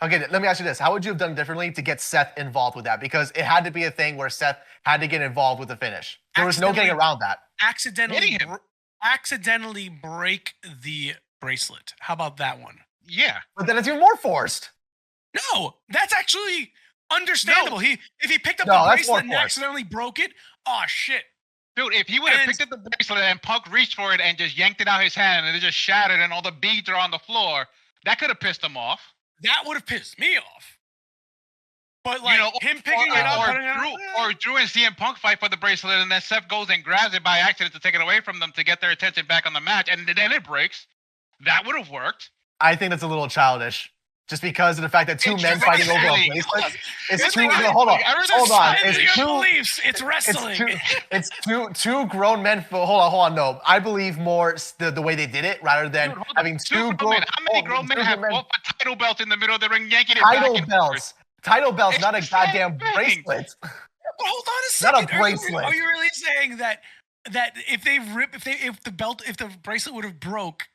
Okay, let me ask you this. How would you have done it differently to get Seth involved with that? Because it had to be a thing where Seth had to get involved with the finish. There was no getting Accidentally- around that. accidentally Hitting him. accidentally break the bracelet. How about that one? Yeah. But then it's even more forced. No, that's actually understandable. If he picked up No, the that's more bracelet and forced. accidentally broke it, oh shit. Dude, if he would have And- picked up the bracelet and Punk reached for it and just yanked it out his hand and it just shattered and all the beads are on the floor, that could have pissed him off. That would have pissed me off. But like You know, him picking it up, putting it or Drew and CM Punk fight for the bracelet and then Seth goes and grabs it by accident to take it away from them to get their attention back on the match and then it breaks. That would have worked. I think that's a little childish. Just because of the fact that two It's men fighting over a wrestling. bracelet. It's It's two. wrestling. No, hold on. Everyone's Hold on. It's It's your two. beliefs. It's wrestling. It's two grown men. Hold on. No, I believe more the way they did it rather than Dude, hold on. having two grown. men. How many grown men have both a title belt in the middle of the ring yanking it back title and belts? Title belts, It's not a the same goddamn thing. bracelet. But hold on a Not a second. bracelet. Are you really saying that if the bracelet would have broke,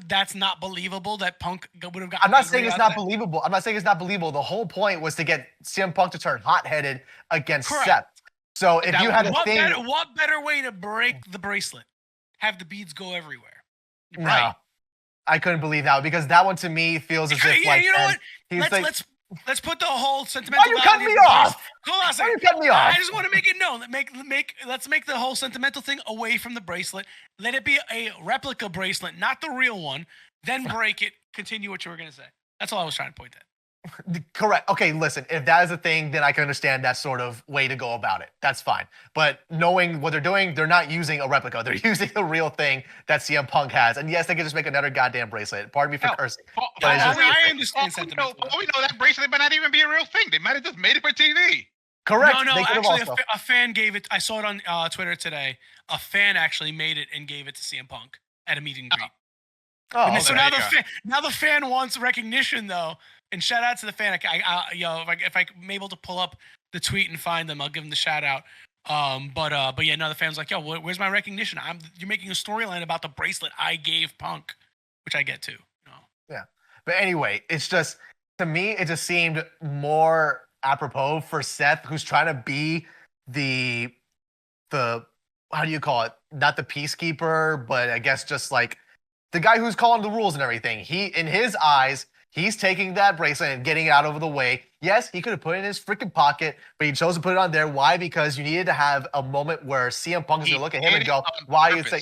that's not believable that Punk would have got. I'm not saying it's not believable. I'm not saying it's not believable. The whole point was to get CM Punk to turn hot-headed against Correct. Seth. So if That you had a What thing, better way to break the bracelet? Have the beads go everywhere. no, Right. I couldn't believe that because that one to me feels as if Yeah, like you know and what? he's like, Let's put the whole sentimental. why you cutting me value of the off? bracelet- Hold on a Why you second. cutting me off? I just want to make it known. Let's make the whole sentimental thing away from the bracelet. Let it be a replica bracelet, not the real one. Then break it. Continue what you were gonna say. That's all I was trying to point at. Correct. Okay, listen, if that is a thing, then I can understand that sort of way to go about it. That's fine. But knowing what they're doing, they're not using a replica. They're using the real thing that CM Punk has. And yes, they could just make another goddamn bracelet. Pardon me for Hell, cursing. For But it's all just- we- I understand for all we know- sentimental. for all we know, that bracelet might not even be a real thing. They might have just made it for TV. Correct. No, they could have actually, also. a fan gave it. I saw it on Twitter today. A fan actually made it and gave it to CM Punk at a meet and greet. Oh, And okay. so there now you go. now the fan wants recognition though, and shout out to the fan. If I'm able to pull up the tweet and find them, I'll give them the shout out. But yeah, no, the fan's like, yo, where's my recognition? You're making a storyline about the bracelet I gave Punk, which I get to. But anyway, it's just, to me, it just seemed more apropos for Seth, who's trying to be the how do you call it? Not the peacekeeper, but I guess just like the guy who's calling the rules and everything. In his eyes, he's taking that bracelet and getting it out of the way. Yes, he could have put it in his freaking pocket, but he chose to put it on there. Why? Because you needed to have a moment where CM Punk is He going to look at him did and it go, on why you purpose. say,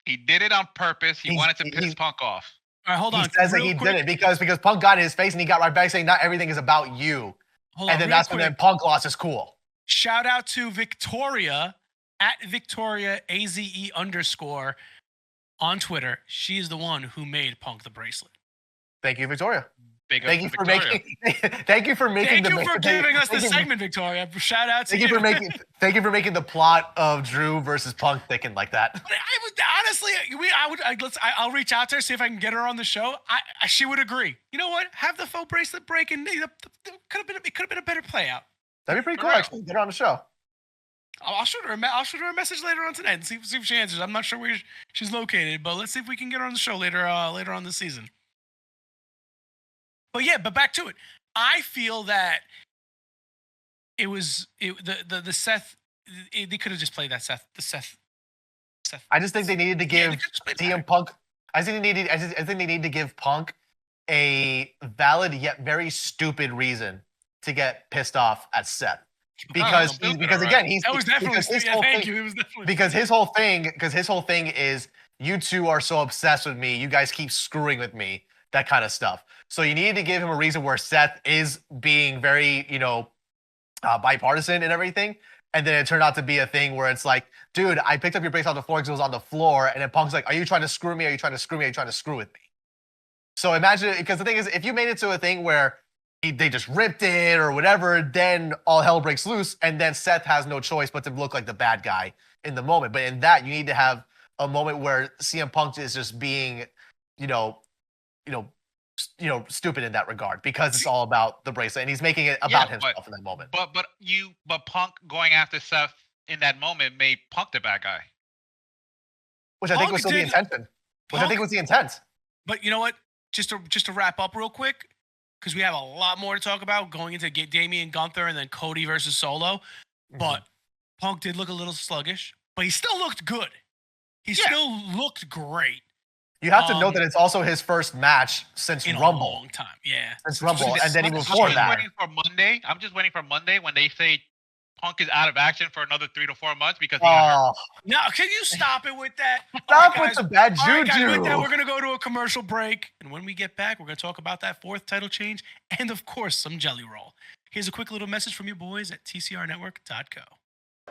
He did it on purpose. He He's- wanted to piss he's- Punk off. All right, hold he on. says that real he quick. did it because Punk got in his face and he got right back saying, not everything is about you. Hold And on, then real that's when quick. then Punk lost his cool. Shout out to Victoria at Victoria AZE_ on Twitter. She is the one who made Punk the bracelet. Thank you, Victoria. Big up Thank you to for Victoria. making. Thank you for making. Thank you for giving us the thank you- segment, Victoria. Shout out to Thank you for making. Thank you for making the plot of Drew versus Punk thicken like that. But I would honestly, I'll reach out to her, see if I can get her on the show. She would agree. You know what? Have the faux bracelet break, and it could have been a better play out. That'd be pretty cool. Right. Actually, get her on the show. I'll shoot her. I'll shoot her a message later on tonight and see if she answers. I'm not sure where she's located, but let's see if we can get her on the show later on this season. But yeah, but back to it. I feel that the Seth. They could have just played that Seth. I just think they needed to Yeah, give they could've just played CM that. Punk. I think they need to give Punk a valid yet very stupid reason to get pissed off at Seth. Because stupid, because alright. again he's That was definitely. because his Yeah, whole thank thing- you. It was definitely. because his whole thing is you two are so obsessed with me. You guys keep screwing with me. that kind of stuff. So you needed to give him a reason where Seth is being very, bipartisan and everything. And then it turned out to be a thing where it's like, dude, I picked up your brace off the floor because it was on the floor. And then Punk's like, are you trying to screw me? Are you trying to screw me? Are you trying to screw with me? So imagine, because the thing is, if you made it to a thing where they just ripped it or whatever, then all hell breaks loose. And then Seth has no choice but to look like the bad guy in the moment. But in that, you need to have a moment where CM Punk is just being, stupid in that regard because it's all about the bracelet and he's making it about himself in that moment. But Punk going after Seth in that moment made Punk the bad guy, which I think was still the intention. Which I think was the intent. But you know what? Just to wrap up real quick, because we have a lot more to talk about going into Damian Gunther and then Cody versus Solo. But Punk did look a little sluggish, but he still looked good. He still looked great. You have to note that it's also his first match since in Rumble. A long time, yeah. Since Rumble, and then he before that. I'm just waiting for Monday when they say Punk is out of action for another 3 to 4 months because Oh, now, can you stop it with that? stop with the bad juju. All right, guys, with that, we're going to go to a commercial break. And when we get back, we're going to talk about that 4th title change and, of course, some Jelly Roll. Here's a quick little message from your boys at tcrnetwork.co.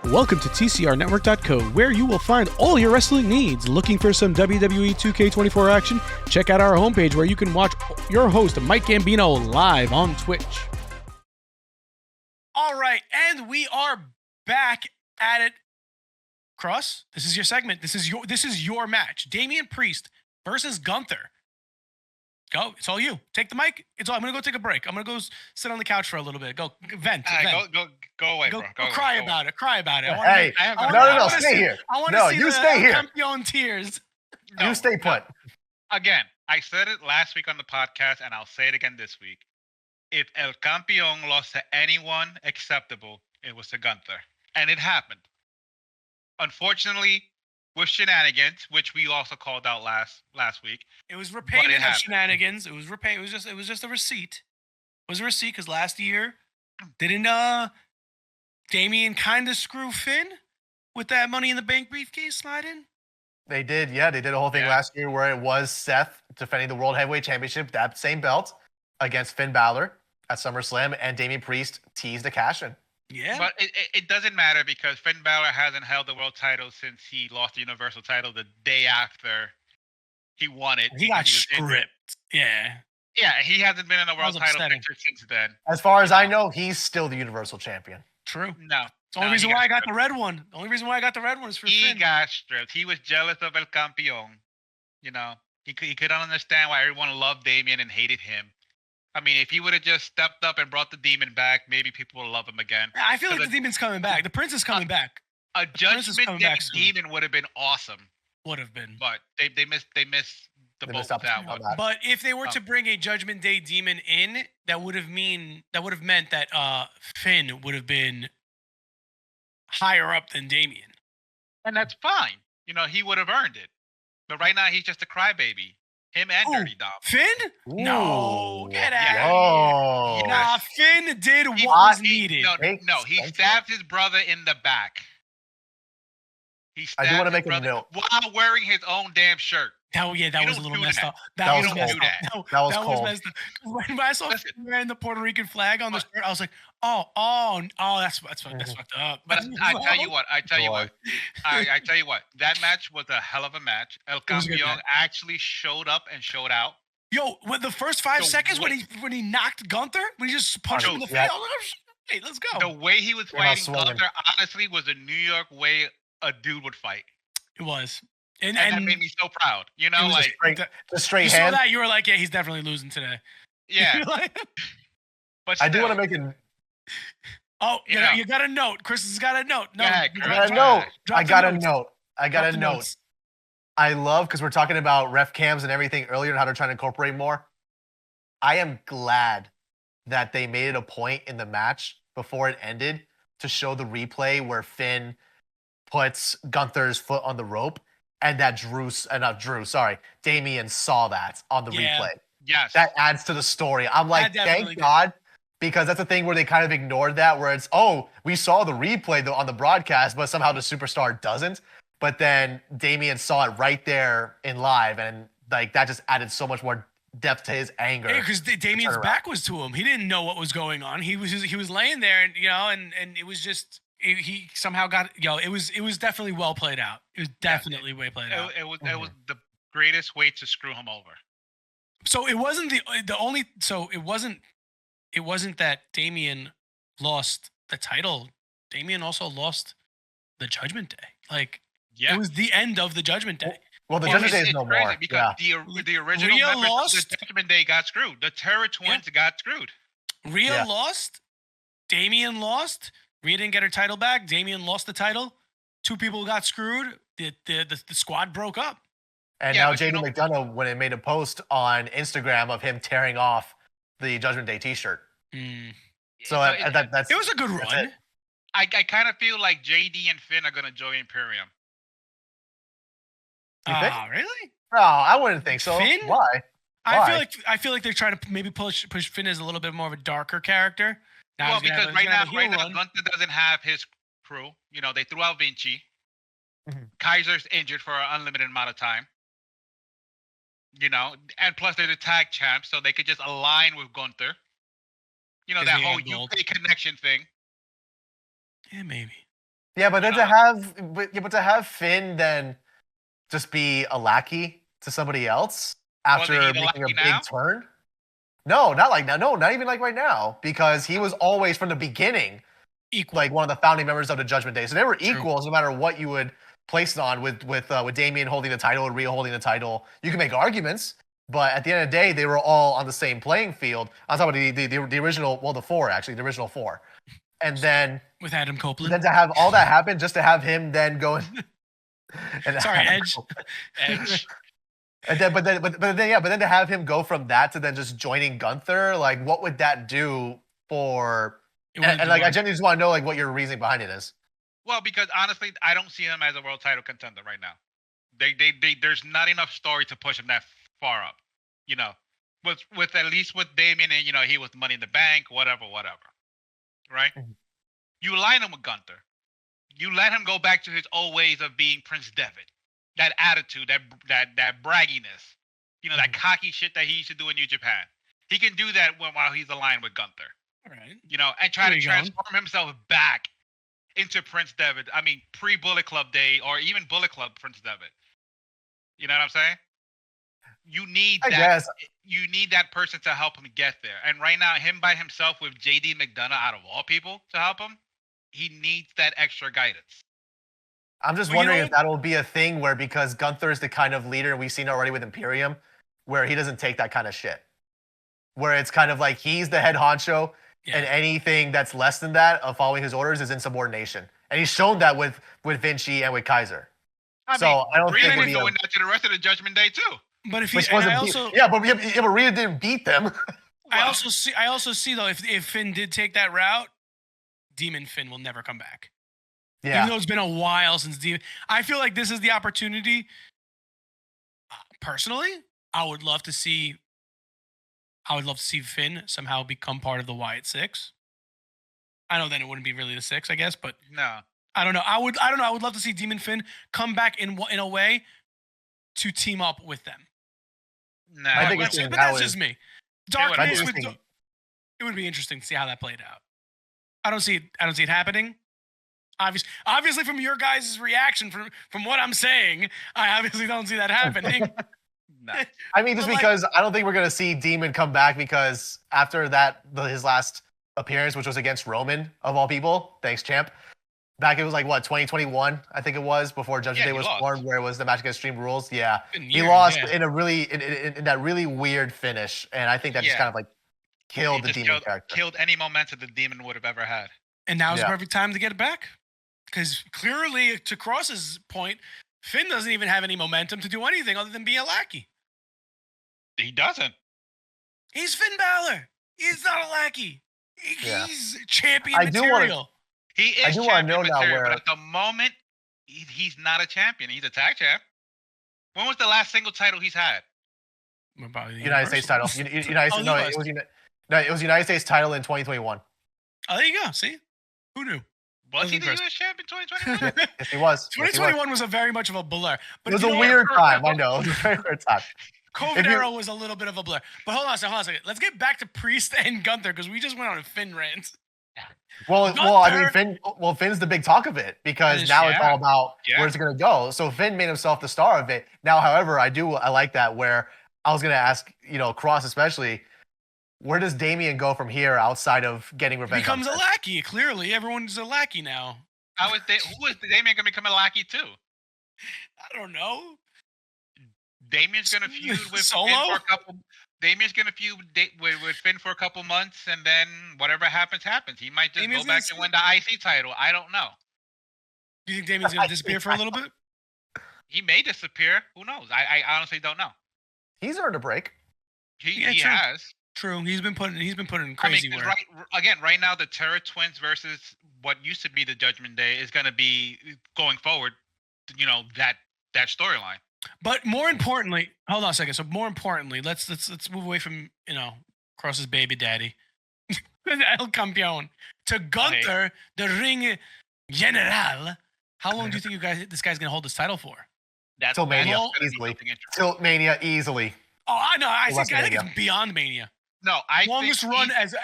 Welcome to tcrnetwork.co, where you will find all your wrestling needs. Looking for some WWE 2K24 action? Check out our homepage where you can watch your host, Mike Gambino, live on Twitch. All right, and we are back at it. Cross, this is your segment. This is your match. Damian Priest versus Gunther. Go. It's all you. Take the mic. It's all. I'm gonna go take a break. I'm gonna go sit on the couch for a a Go vent. Go away, go, bro. Go cry about it. Cry about it. Hey, no, stay here. I want to see you stay here. Campion tears. You stay put. Again, I said it last week on the podcast, and I'll say it again this week. If El Campeón lost to anyone acceptable, it was to Gunther, and it happened. Unfortunately, with shenanigans, which we also called out last week. It was repayment of shenanigans. It was just a receipt. It was a receipt because last year, didn't Damian kind of screw Finn with that Money in the Bank briefcase sliding? They did, yeah. They did a whole thing last year where it was Seth defending the World Heavyweight Championship, that same belt, against Finn Balor at SummerSlam, and Damian Priest teased the cash-in. Yeah. But it doesn't matter because Finn Balor hasn't held the world title since he lost the Universal title the day after he won it. He got stripped. Yeah. Yeah, he hasn't been in a world title picture since then. As far as I know, he's still the Universal Champion. True. No. It's the only reason why I got the red one. The only reason why I got the red one is for Finn. He got stripped. He was jealous of El Campeón. You know, he couldn't understand why everyone loved Damian and hated him. I mean, if he would have just stepped up and brought the demon back, maybe people will love him again. I feel like the demon's coming back. The prince is coming back. A Judgment Day demon would have been awesome. Would have been. But they missed the boat with that one. But if they were to bring a Judgment Day demon in, that would have meant that Finn would have been higher up than Damian. And that's fine. You know, he would have earned it. But right now he's just a crybaby. Him and Dirty Dom. Finn? Ooh. No, get out of here. Nah, Finn did what was needed. No, he stabbed his brother in the back. I do want to make a note. While wearing his own damn shirt. That was a little messed up. That was cold. Messed up. When I saw Finn wearing the Puerto Rican flag on the shirt, I was like, oh, that's fucked up. But I tell you what. That match was a hell of a match. El Campeón actually showed up and showed out. Yo, with the first 5 seconds when he knocked Gunther, when he just punched him in the face, hey, let's go. The way he was fighting Gunther, honestly, was a New York way a dude would fight. It was. And that made me so proud. You know, like the straight you hand. saw that, you were like, yeah, he's definitely losing today. Yeah. But I do want to make a. Oh, you got a note. Chris has got a note. No, I got a note. I love, because we're talking about ref cams and everything earlier and how they're trying to incorporate more. I am glad that they made it a point in the match before it ended to show the replay where Finn puts Gunther's foot on the rope, and that Damian saw that on the replay. Yes. That adds to the story. I'm like, thank God, because that's the thing where they kind of ignored that, where it's, we saw the replay on the broadcast, but somehow the superstar doesn't. But then Damian saw it right there in live, and like that just added so much more depth to his anger. Because Damien's around. back was to him. He didn't know what was going on. He was laying there, and and it was just he somehow got it was definitely well played out. It was definitely way played out. It was the greatest way to screw him over. So it wasn't the only. So it wasn't that Damien lost the title. Damien also lost the Judgment Day. Like it was the end of the Judgment Day. Well, the Judgment Day is no more. Because the original Rhea members lost. of the Judgment Day got screwed. The Terror Twins got screwed. Rhea lost. Damien lost. Rhea didn't get her title back. Damien lost the title. 2 people got screwed. The squad broke up. And now JD McDonough, when it made a post on Instagram of him tearing off the Judgment Day T-shirt. So that's it was a good run. I kind of feel like JD and Finn are gonna join Imperium. Really? No, I wouldn't think so. Finn? Why? I feel like they're trying to maybe push Finn as a little bit more of a darker character. Well, because right now Gunther doesn't have his crew. They threw out Vinci. Kaiser's injured for an unlimited amount of time. And plus they're the tag champs, so they could just align with Gunther. That whole UK connection thing. Yeah, maybe. Yeah, but then to have Finn then just be a lackey to somebody else after making a big turn. No, not like now. No, not even like right now, because he was always from the beginning equal, like one of the founding members of the Judgment Day. So they were equals no matter what you would place it on. With Damien holding the title and Rhea holding the title, you can make arguments, but at the end of the day, they were all on the same playing field. I'm talking about the original, well, the original 4, and then with Adam Copeland. Then to have all that happen, just to have him then go. Sorry, Edge. And then, but then to have him go from that to then just joining Gunther, like, what would that do for? And like, I genuinely just want to know like what your reasoning behind it is. Well, because honestly, I don't see him as a world title contender right now. There's not enough story to push him that far up. With at least with Damien and he was Money in the Bank, whatever. Right? Mm-hmm. You line him with Gunther. You let him go back to his old ways of being Prince Devitt. That attitude, that bragginess, that cocky shit that he used to do in New Japan. He can do that while he's aligned with Gunther. All right. And try to transform himself back into Prince Devitt. I mean, pre-Bullet Club day or even Bullet Club Prince Devitt. You know what I'm saying? You need You need that person to help him get there. And right now, him by himself with JD McDonough out of all people to help him, he needs that extra guidance. I'm just wondering if that'll be a thing where, because Gunther is the kind of leader we've seen already with Imperium, where he doesn't take that kind of shit. Where it's kind of like he's the head honcho, and anything that's less than that of following his orders is insubordination. And he's shown that with Vinci and with Kaiser. I don't think Rhea doing that to the rest of the Judgment Day too. But if but Rhea didn't beat them. I also see though, if Finn did take that route, Demon Finn will never come back. Yeah. Even though it's been a while since Demon, I feel like this is the opportunity. Personally, I would love to see Finn somehow become part of the Wyatt Six. I know then it wouldn't be really the Six, I guess, but no. I don't know. I would love to see Demon Finn come back in a way to team up with them. No, I think but that's just me. Darkness it would be interesting to see how that played out. I don't see it happening. Obviously, from your guys' reaction, from what I'm saying, I obviously don't see that happening. No. I mean, just because I don't think we're gonna see Demon come back, because after that, his last appearance, which was against Roman of all people, thanks champ. Back it was like what 2021, I think it was, before Judgment Day was formed, where it was the match against Extreme Rules. Yeah, he lost in a really in that really weird finish, and I think that just kind of like killed the Demon character. Killed any momentum the Demon would have ever had. And now's the perfect time to get it back. Because clearly, to Cross's point, Finn doesn't even have any momentum to do anything other than be a lackey. He doesn't. He's Finn Balor. He's not a lackey. He's champion I material. He is do want to know material, now where. But at the moment, he's not a champion. He's a tag champ. When was the last single title he's had? United States title. It was United States title in 2021. Oh, there you go. See? Who knew? Was he the U.S. champ in 2021? Yes, he was. 2021 was a very much of a blur. But it was a weird time. I know. It was a very weird time. COVID era was a little bit of a blur. But hold on a second. Let's get back to Priest and Gunther because we just went on a Finn rant. Well, I mean, Finn's the big talk of it because now it's all about where's it going to go. So Finn made himself the star of it. Now, however, I like that where I was going to ask, Cross especially, where does Damian go from here outside of getting revenge? He becomes a lackey. Clearly, everyone's a lackey now. Who is Damian going to become a lackey too? I don't know. Damian's going to feud with Solo? Finn for a couple. Damian's going to feud with Finn for a couple months, and then whatever happens. He might just go back and win the IC title. I don't know. Do you think Damian's going to disappear for a little bit? He may disappear. Who knows? I honestly don't know. He's earned a break. He has. True. He's been putting crazy work. Right now, the Terror Twins versus what used to be the Judgment Day is going to be going forward. That storyline. But more importantly, hold on a second. So more importantly, let's move away from Cross's baby daddy, El Campeón, to Gunther, the Ring General. How long do you think this guy's gonna hold this title for? Till Mania, easily. Till Mania, easily. Oh, I know. I think it's beyond Mania. No, longest run as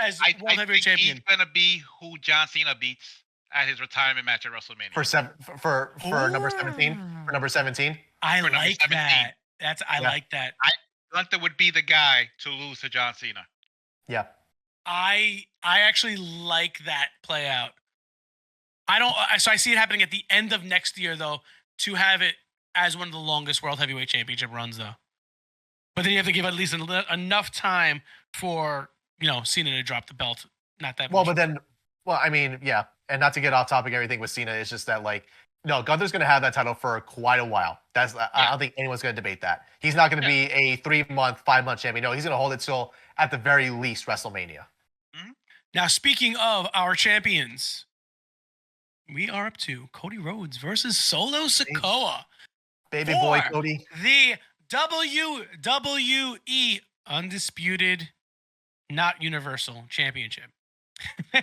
World Heavyweight Champion. He's gonna be who John Cena beats at his retirement match at WrestleMania. For number 17. For number 17. I like that. I like that. Gunther would be the guy to lose to John Cena. Yeah. I actually like that play out. So I see it happening at the end of next year though, to have it as one of the longest World Heavyweight Championship runs though. But then you have to give at least enough time for Cena to drop the belt. Not that much. I mean, yeah. And not to get off topic, everything with Cena, it's just that Gunther's going to have that title for quite a while. I don't think anyone's going to debate that. He's not going to be a 3-month, 5-month champion. No, he's going to hold it till, at the very least, WrestleMania. Mm-hmm. Now, speaking of our champions, we are up to Cody Rhodes versus Solo Sikoa. Baby boy Cody. The WWE Undisputed, not Universal Championship.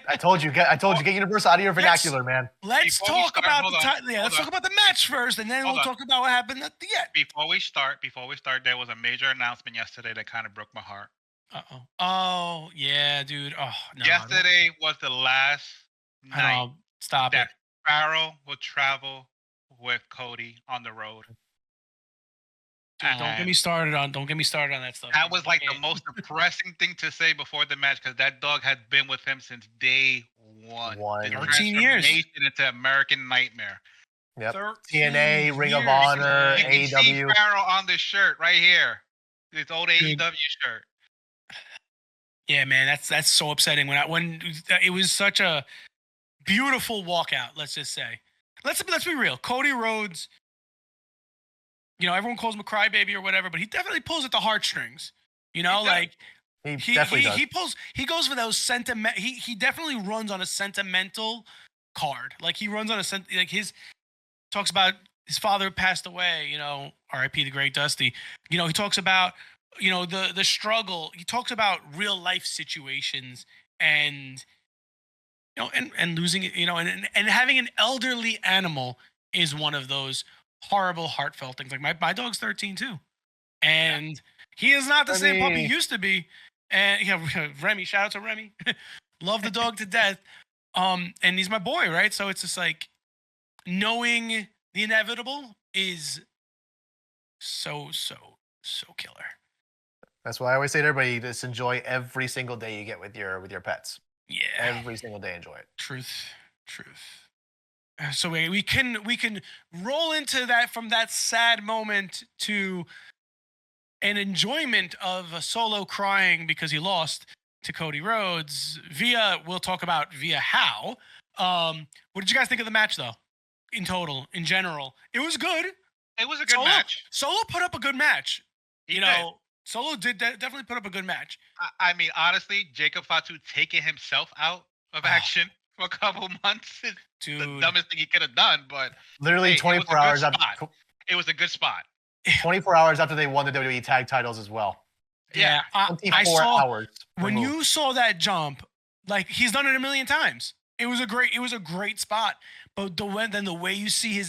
I told you, get Universal out of your vernacular, man. Let's talk about the match first, and then we'll talk about what happened at the end. Before we start, there was a major announcement yesterday that kind of broke my heart. Uh-oh. Oh, yeah, dude. Oh, no. Yesterday was the last night that Pharaoh would travel with Cody on the road. Dude, don't get me started on that stuff. That was like the most depressing thing to say before the match because that dog had been with him since day one. 13 years. Into American Nightmare. Yep. TNA, Ring of Honor, AEW. You can see Pharaoh on this shirt right here. This old AEW shirt. Yeah, man, that's so upsetting. When it was such a beautiful walkout. Let's just say. Let's be real. Cody Rhodes. Everyone calls him a crybaby or whatever, but he definitely pulls at the heartstrings. He definitely does. He goes for those sentiment. He definitely runs on a sentimental card. He runs on his talks about his father passed away. R.I.P. the great Dusty. He talks about the struggle. He talks about real life situations and and losing it. And having an elderly animal is one of those horrible, heartfelt things. My dog's 13 too, and he is not the same puppy he used to be. And Remy, shout out to Remy, love the dog to death. And he's my boy, right? So it's just knowing the inevitable is so killer. That's why I always say to everybody, just enjoy every single day you get with your pets. Yeah, every single day, enjoy it. Truth. So we can roll into that from that sad moment to an enjoyment of a Solo crying because he lost to Cody Rhodes we'll talk about via how. What did you guys think of the match though? In total, in general, it was good. It was a good match. Solo put up a good match. Did. Solo did definitely put up a good match. I mean, honestly, Jacob Fatu taking himself out of action for a couple months is the dumbest thing he could have done, but literally 24 hours after it was a good spot. 24 hours after they won the WWE tag titles as well. Yeah, 24 hours. When you saw that jump, he's done it a million times. It was a great spot. But the way you see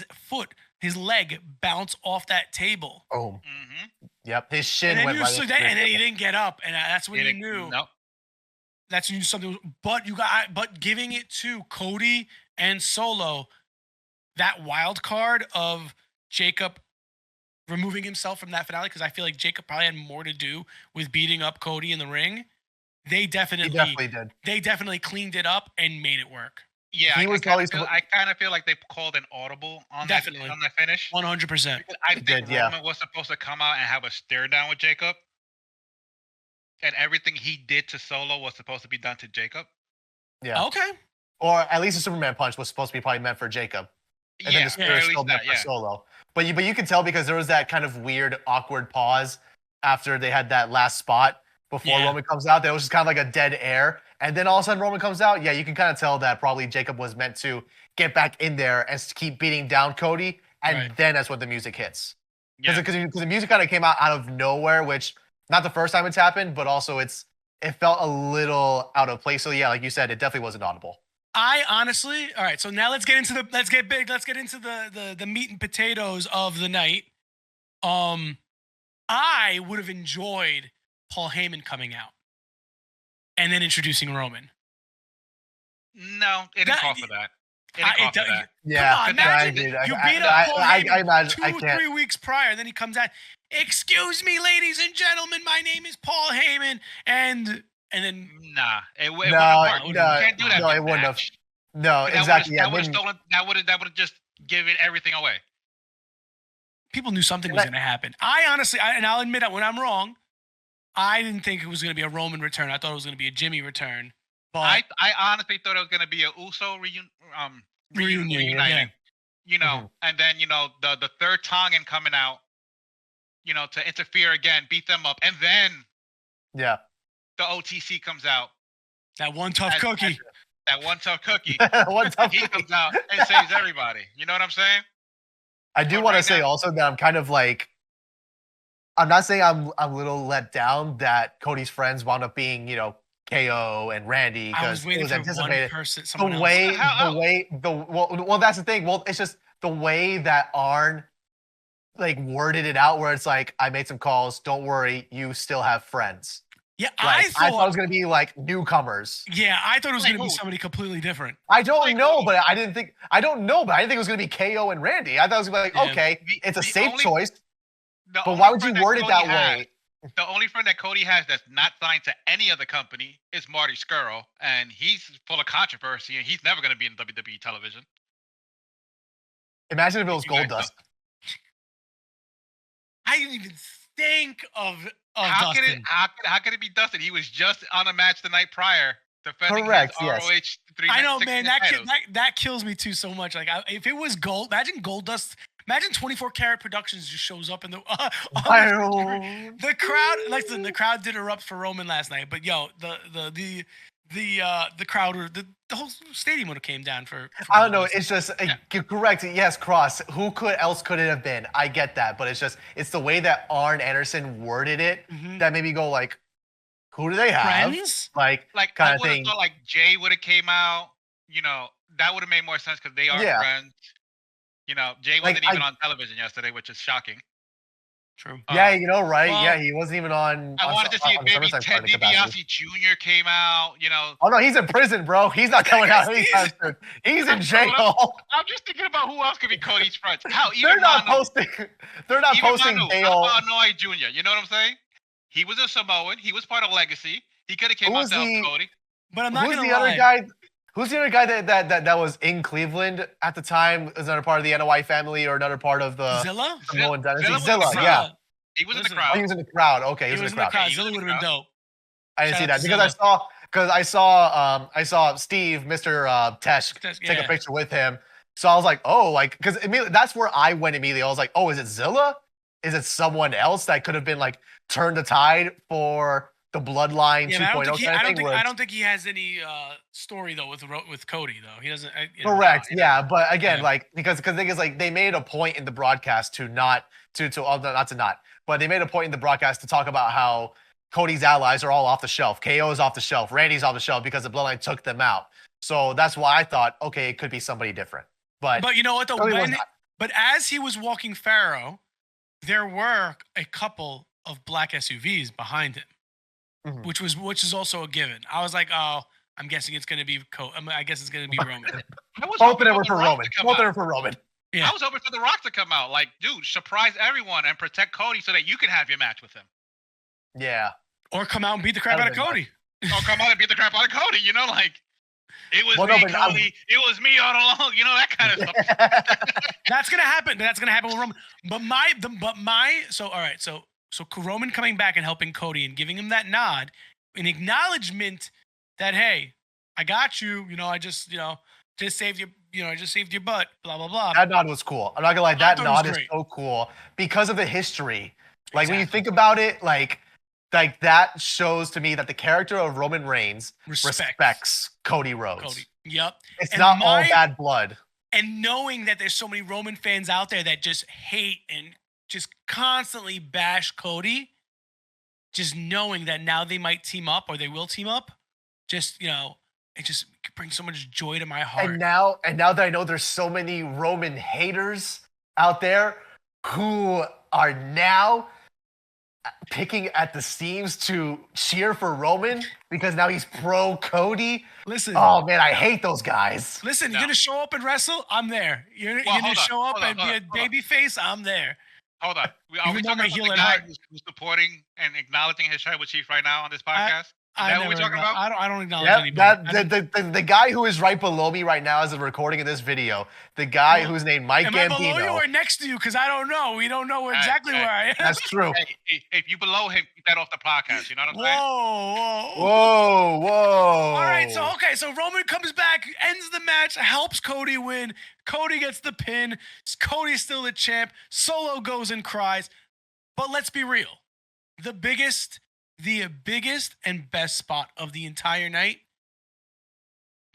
his leg bounce off that table. Oh. Mm-hmm. Yep, his shin And then, went right into the and then he table. didn't get up, and that's when you knew. Nope. That's when you knew something. But giving it to Cody and Solo, that wild card of Jacob removing himself from that finale, because I feel like Jacob probably had more to do with beating up Cody in the ring. They He definitely did. They definitely cleaned it up and made it work. Yeah, He was I always kind of feel like they called an audible on Definitely. that finish. 100%. Because I He think did, yeah. Roman was supposed to come out and have a stare down with Jacob, and everything he did to Solo was supposed to be done to Jacob. Yeah. Okay. Or at least the Superman punch was supposed to be probably meant for Jacob. And then the or spear at is least still meant that, for Solo. But you can tell because there was that kind of weird, awkward pause after they had that last spot before Yeah. Roman comes out. There was just kind of like a dead air. And then all of a sudden Roman comes out. Yeah, you can kind of tell that probably Jacob was meant to get back in there and keep beating down Cody. And Right. then that's when the music hits. Yeah. Because the music kind of came out of nowhere, which not the first time it's happened, but also it felt a little out of place. So yeah, like you said, it definitely wasn't audible. I honestly, all right. So now let's get into the meat and potatoes of the night. I would have enjoyed Paul Heyman coming out and then introducing Roman. No, it didn't call for that. It I- didn't call it for do- that. Yeah, Come on, I imagine agree. you I- beat up Paul I Heyman imagine. 2 I or can't. 3 weeks prior, and then he comes out. Excuse me, ladies and gentlemen, my name is Paul Heyman, and then Nah, it wouldn't No, work. You no, can't do that. no, it wouldn't have. No, exactly. Yeah, That would have just given everything away. people knew something was going to happen. I honestly, and I'll admit that when I'm wrong, I didn't think it was going to be a Roman return. I thought it was going to be a Jimmy return. But I honestly thought it was gonna be a Uso reuniting. yeah. You know, and then the third Tongan coming out, to interfere again, beat them up, and then yeah. the OTC comes out. That one tough cookie. That one tough cookie. One tough He cookie. comes out and saves everybody. You know what I'm saying? I do But want to right say now- also that I'm kind of like, I'm not saying I'm a little let down that Cody's friends wound up being, KO and Randy I was because it waiting was for one anticipated. person, The someone else. way, How- well, that's the thing. Well, it's just the way that Arn like worded it out, where it's like, I made some calls. Don't worry, you still have friends. Yeah, Like, I it thought. was gonna be like newcomers. Yeah, I thought it was Like going to be who? somebody completely different. I don't Like know, who? but I don't know, but I didn't think it was gonna be KO and Randy. I thought it was gonna be like, Yeah. okay, it's a The safe only- choice, The but only why would you friend word it Cody that has- way? The only friend that Cody has that's not signed to any other company is Marty Scurll, and he's full of controversy, and he's never going to be in WWE television. Imagine if it was You guys Goldust. I didn't even think of How could Dustin. how could it be Dustin? He was just on a match the night prior, defending Correct, his yes. ROH 3 I know, 6 man. titles. That kills me too so much. Like, if it was Gold, imagine Goldust. Imagine 24 Karat Productions just shows up in the. On the crowd, listen, the crowd did erupt for Roman last night, but yo, the crowd or the whole stadium would have came down for I don't know. Goldust. It's just you're correct. Yes, Cross. Who else could it have been? I get that, but it's the way that Arn Anderson worded it Mhm. that made me go like, who do they have? Friends. Like Like kind I of would have thing. thought like Jay would have came out. That would have made more sense because they are Yeah. friends. Jay Like, wasn't even on television yesterday, which is shocking. True. Yeah, right? well, yeah, he wasn't even on. I on wanted to see on if the maybe SummerSlam Ted card capacity. DiBiase Jr. came out. Oh no, he's in prison, bro. He's not coming out He's- anytime soon. He's in jail. I'm just thinking about who else could be Cody's friends. How even They're not Manu, posting. They're not even posting Manu, Dale. Illinois Jr. You know what I'm saying? He was a Samoan. He was part of Legacy. He could have came Who out was to help the- Cody. But I'm not Who's gonna the lie. other guy? Who's the other guy that was in Cleveland at the time? Is another part of the NOI family or another part of the Zilla. Samoan dynasty? Zilla was Zilla, the yeah. He was in the Listen, Oh, crowd. he was in the crowd. Okay, he He was in the crowd. Yeah, he Zilla was would in have the been dope. I didn't Shout see out that to because I saw Steve, Mr. Tesh, Tesh, take yeah. a picture with him. So I was like, oh, like because that's where I went immediately. I was like, oh, is it Zilla? Is it someone else that could have been like turned the tide for the Bloodline Yeah, 2.0 but kind of thing? where I it's- don't think he has any story though with Cody though. He doesn't. Correct. No, Yeah, but again, Yeah. like because the thing is, like they made a point in the broadcast to not, but they made a point in the broadcast to talk about how Cody's allies are all off the shelf. KO is off the shelf. Randy's off the shelf because the Bloodline took them out. So that's why I thought, okay, it could be somebody different. But But you know what though? Cody was When, not. but as he was walking Pharaoh, there were a couple of black SUVs behind him, Mhm. which is also a given. I was like, oh, I'm guessing it's gonna be I guess it's gonna be Roman. I was Both of hoping them were The for Rock Roman. to come Both of them out. were for Roman. Yeah. I was hoping for The Rock to come out. Like, dude, surprise everyone and protect Cody so that you can have your match with him. Yeah. Or come out and beat the crap out of That'd Cody. Or come out and beat the crap out of Cody. You know, like, it was Well, no, me, but I'm- Cody. It was me all along. You know, that kind of stuff. That's gonna happen. That's gonna happen with Roman. So all right. So Roman coming back and helping Cody and giving him that nod, an acknowledgement that, hey, I got you. I just saved you. I just saved your butt. Blah blah blah. That nod was cool. I'm not gonna lie, that thought it was nod is great. so cool because of the history. Like when you Exactly. think about it, like that shows to me that the character of Roman Reigns Respect. respects Cody Rhodes. Cody. Yep. It's And not all my- bad blood. And knowing that there's so many Roman fans out there that just hate and just constantly bash Cody, just knowing that now they might team up or they will team up, just it just brings so much joy to my heart. And now that I know there's so many Roman haters out there who are now picking at the seams to cheer for Roman because now he's pro Cody. Listen, Oh man, I hate those guys. listen, No. you're gonna show up and wrestle, I'm there. You're Well, gonna hold on, show up hold on, and hold be a on, hold on. baby face, I'm there. Hold on. Are Even we though talking my about heel the at guy heart- who's supporting and acknowledging his tribal chief right now on this podcast? I that what we're talking about? I don't acknowledge Yep, anybody. the guy who is right below me right now as a recording of this video, the guy Well, who's named Mike Am I below you Gambino. or next to you? Because I don't know. We don't know exactly hey, where I am. That's true. Hey, if you below him, get that off the podcast. You know what I'm saying? Whoa. Whoa. All right, so Roman comes back, ends the match, helps Cody win. Cody gets the pin. Cody's still the champ. Solo goes and cries. But let's be real. The biggest and best spot of the entire night,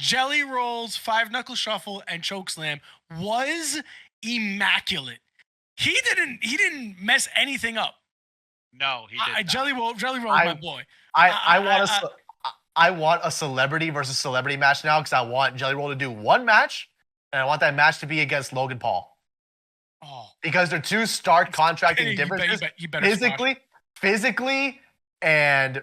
Jelly Rolls, 5-knuckle shuffle, and chokeslam was immaculate. He didn't mess anything up. No, he did not. Jelly Roll, my boy. I want a celebrity versus celebrity match now because I want Jelly Roll to do one match, and I want that match to be against Logan Paul Oh, because they're two stark contracting you differences. you better squash. physically, and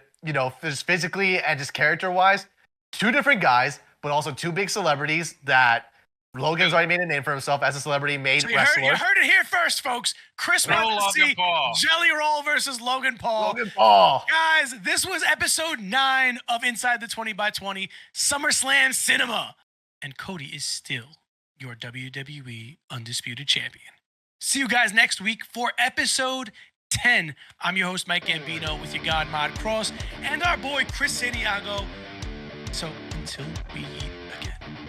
physically and just character wise, two different guys, but also two big celebrities that Logan's already made a name for himself as a celebrity made So you wrestler. heard it here first, folks. Chris Roll wants to Logan see Paul. Jelly Roll versus Logan Paul. Logan Paul. Guys, this was episode 9 of Inside the 20x20 SummerSlam Cinema. And Cody is still your WWE Undisputed Champion. See you guys next week for episode 10. I'm your host, Mike Gambino, with your God Mod Cross and our boy, Chris Santiago. So until we meet again.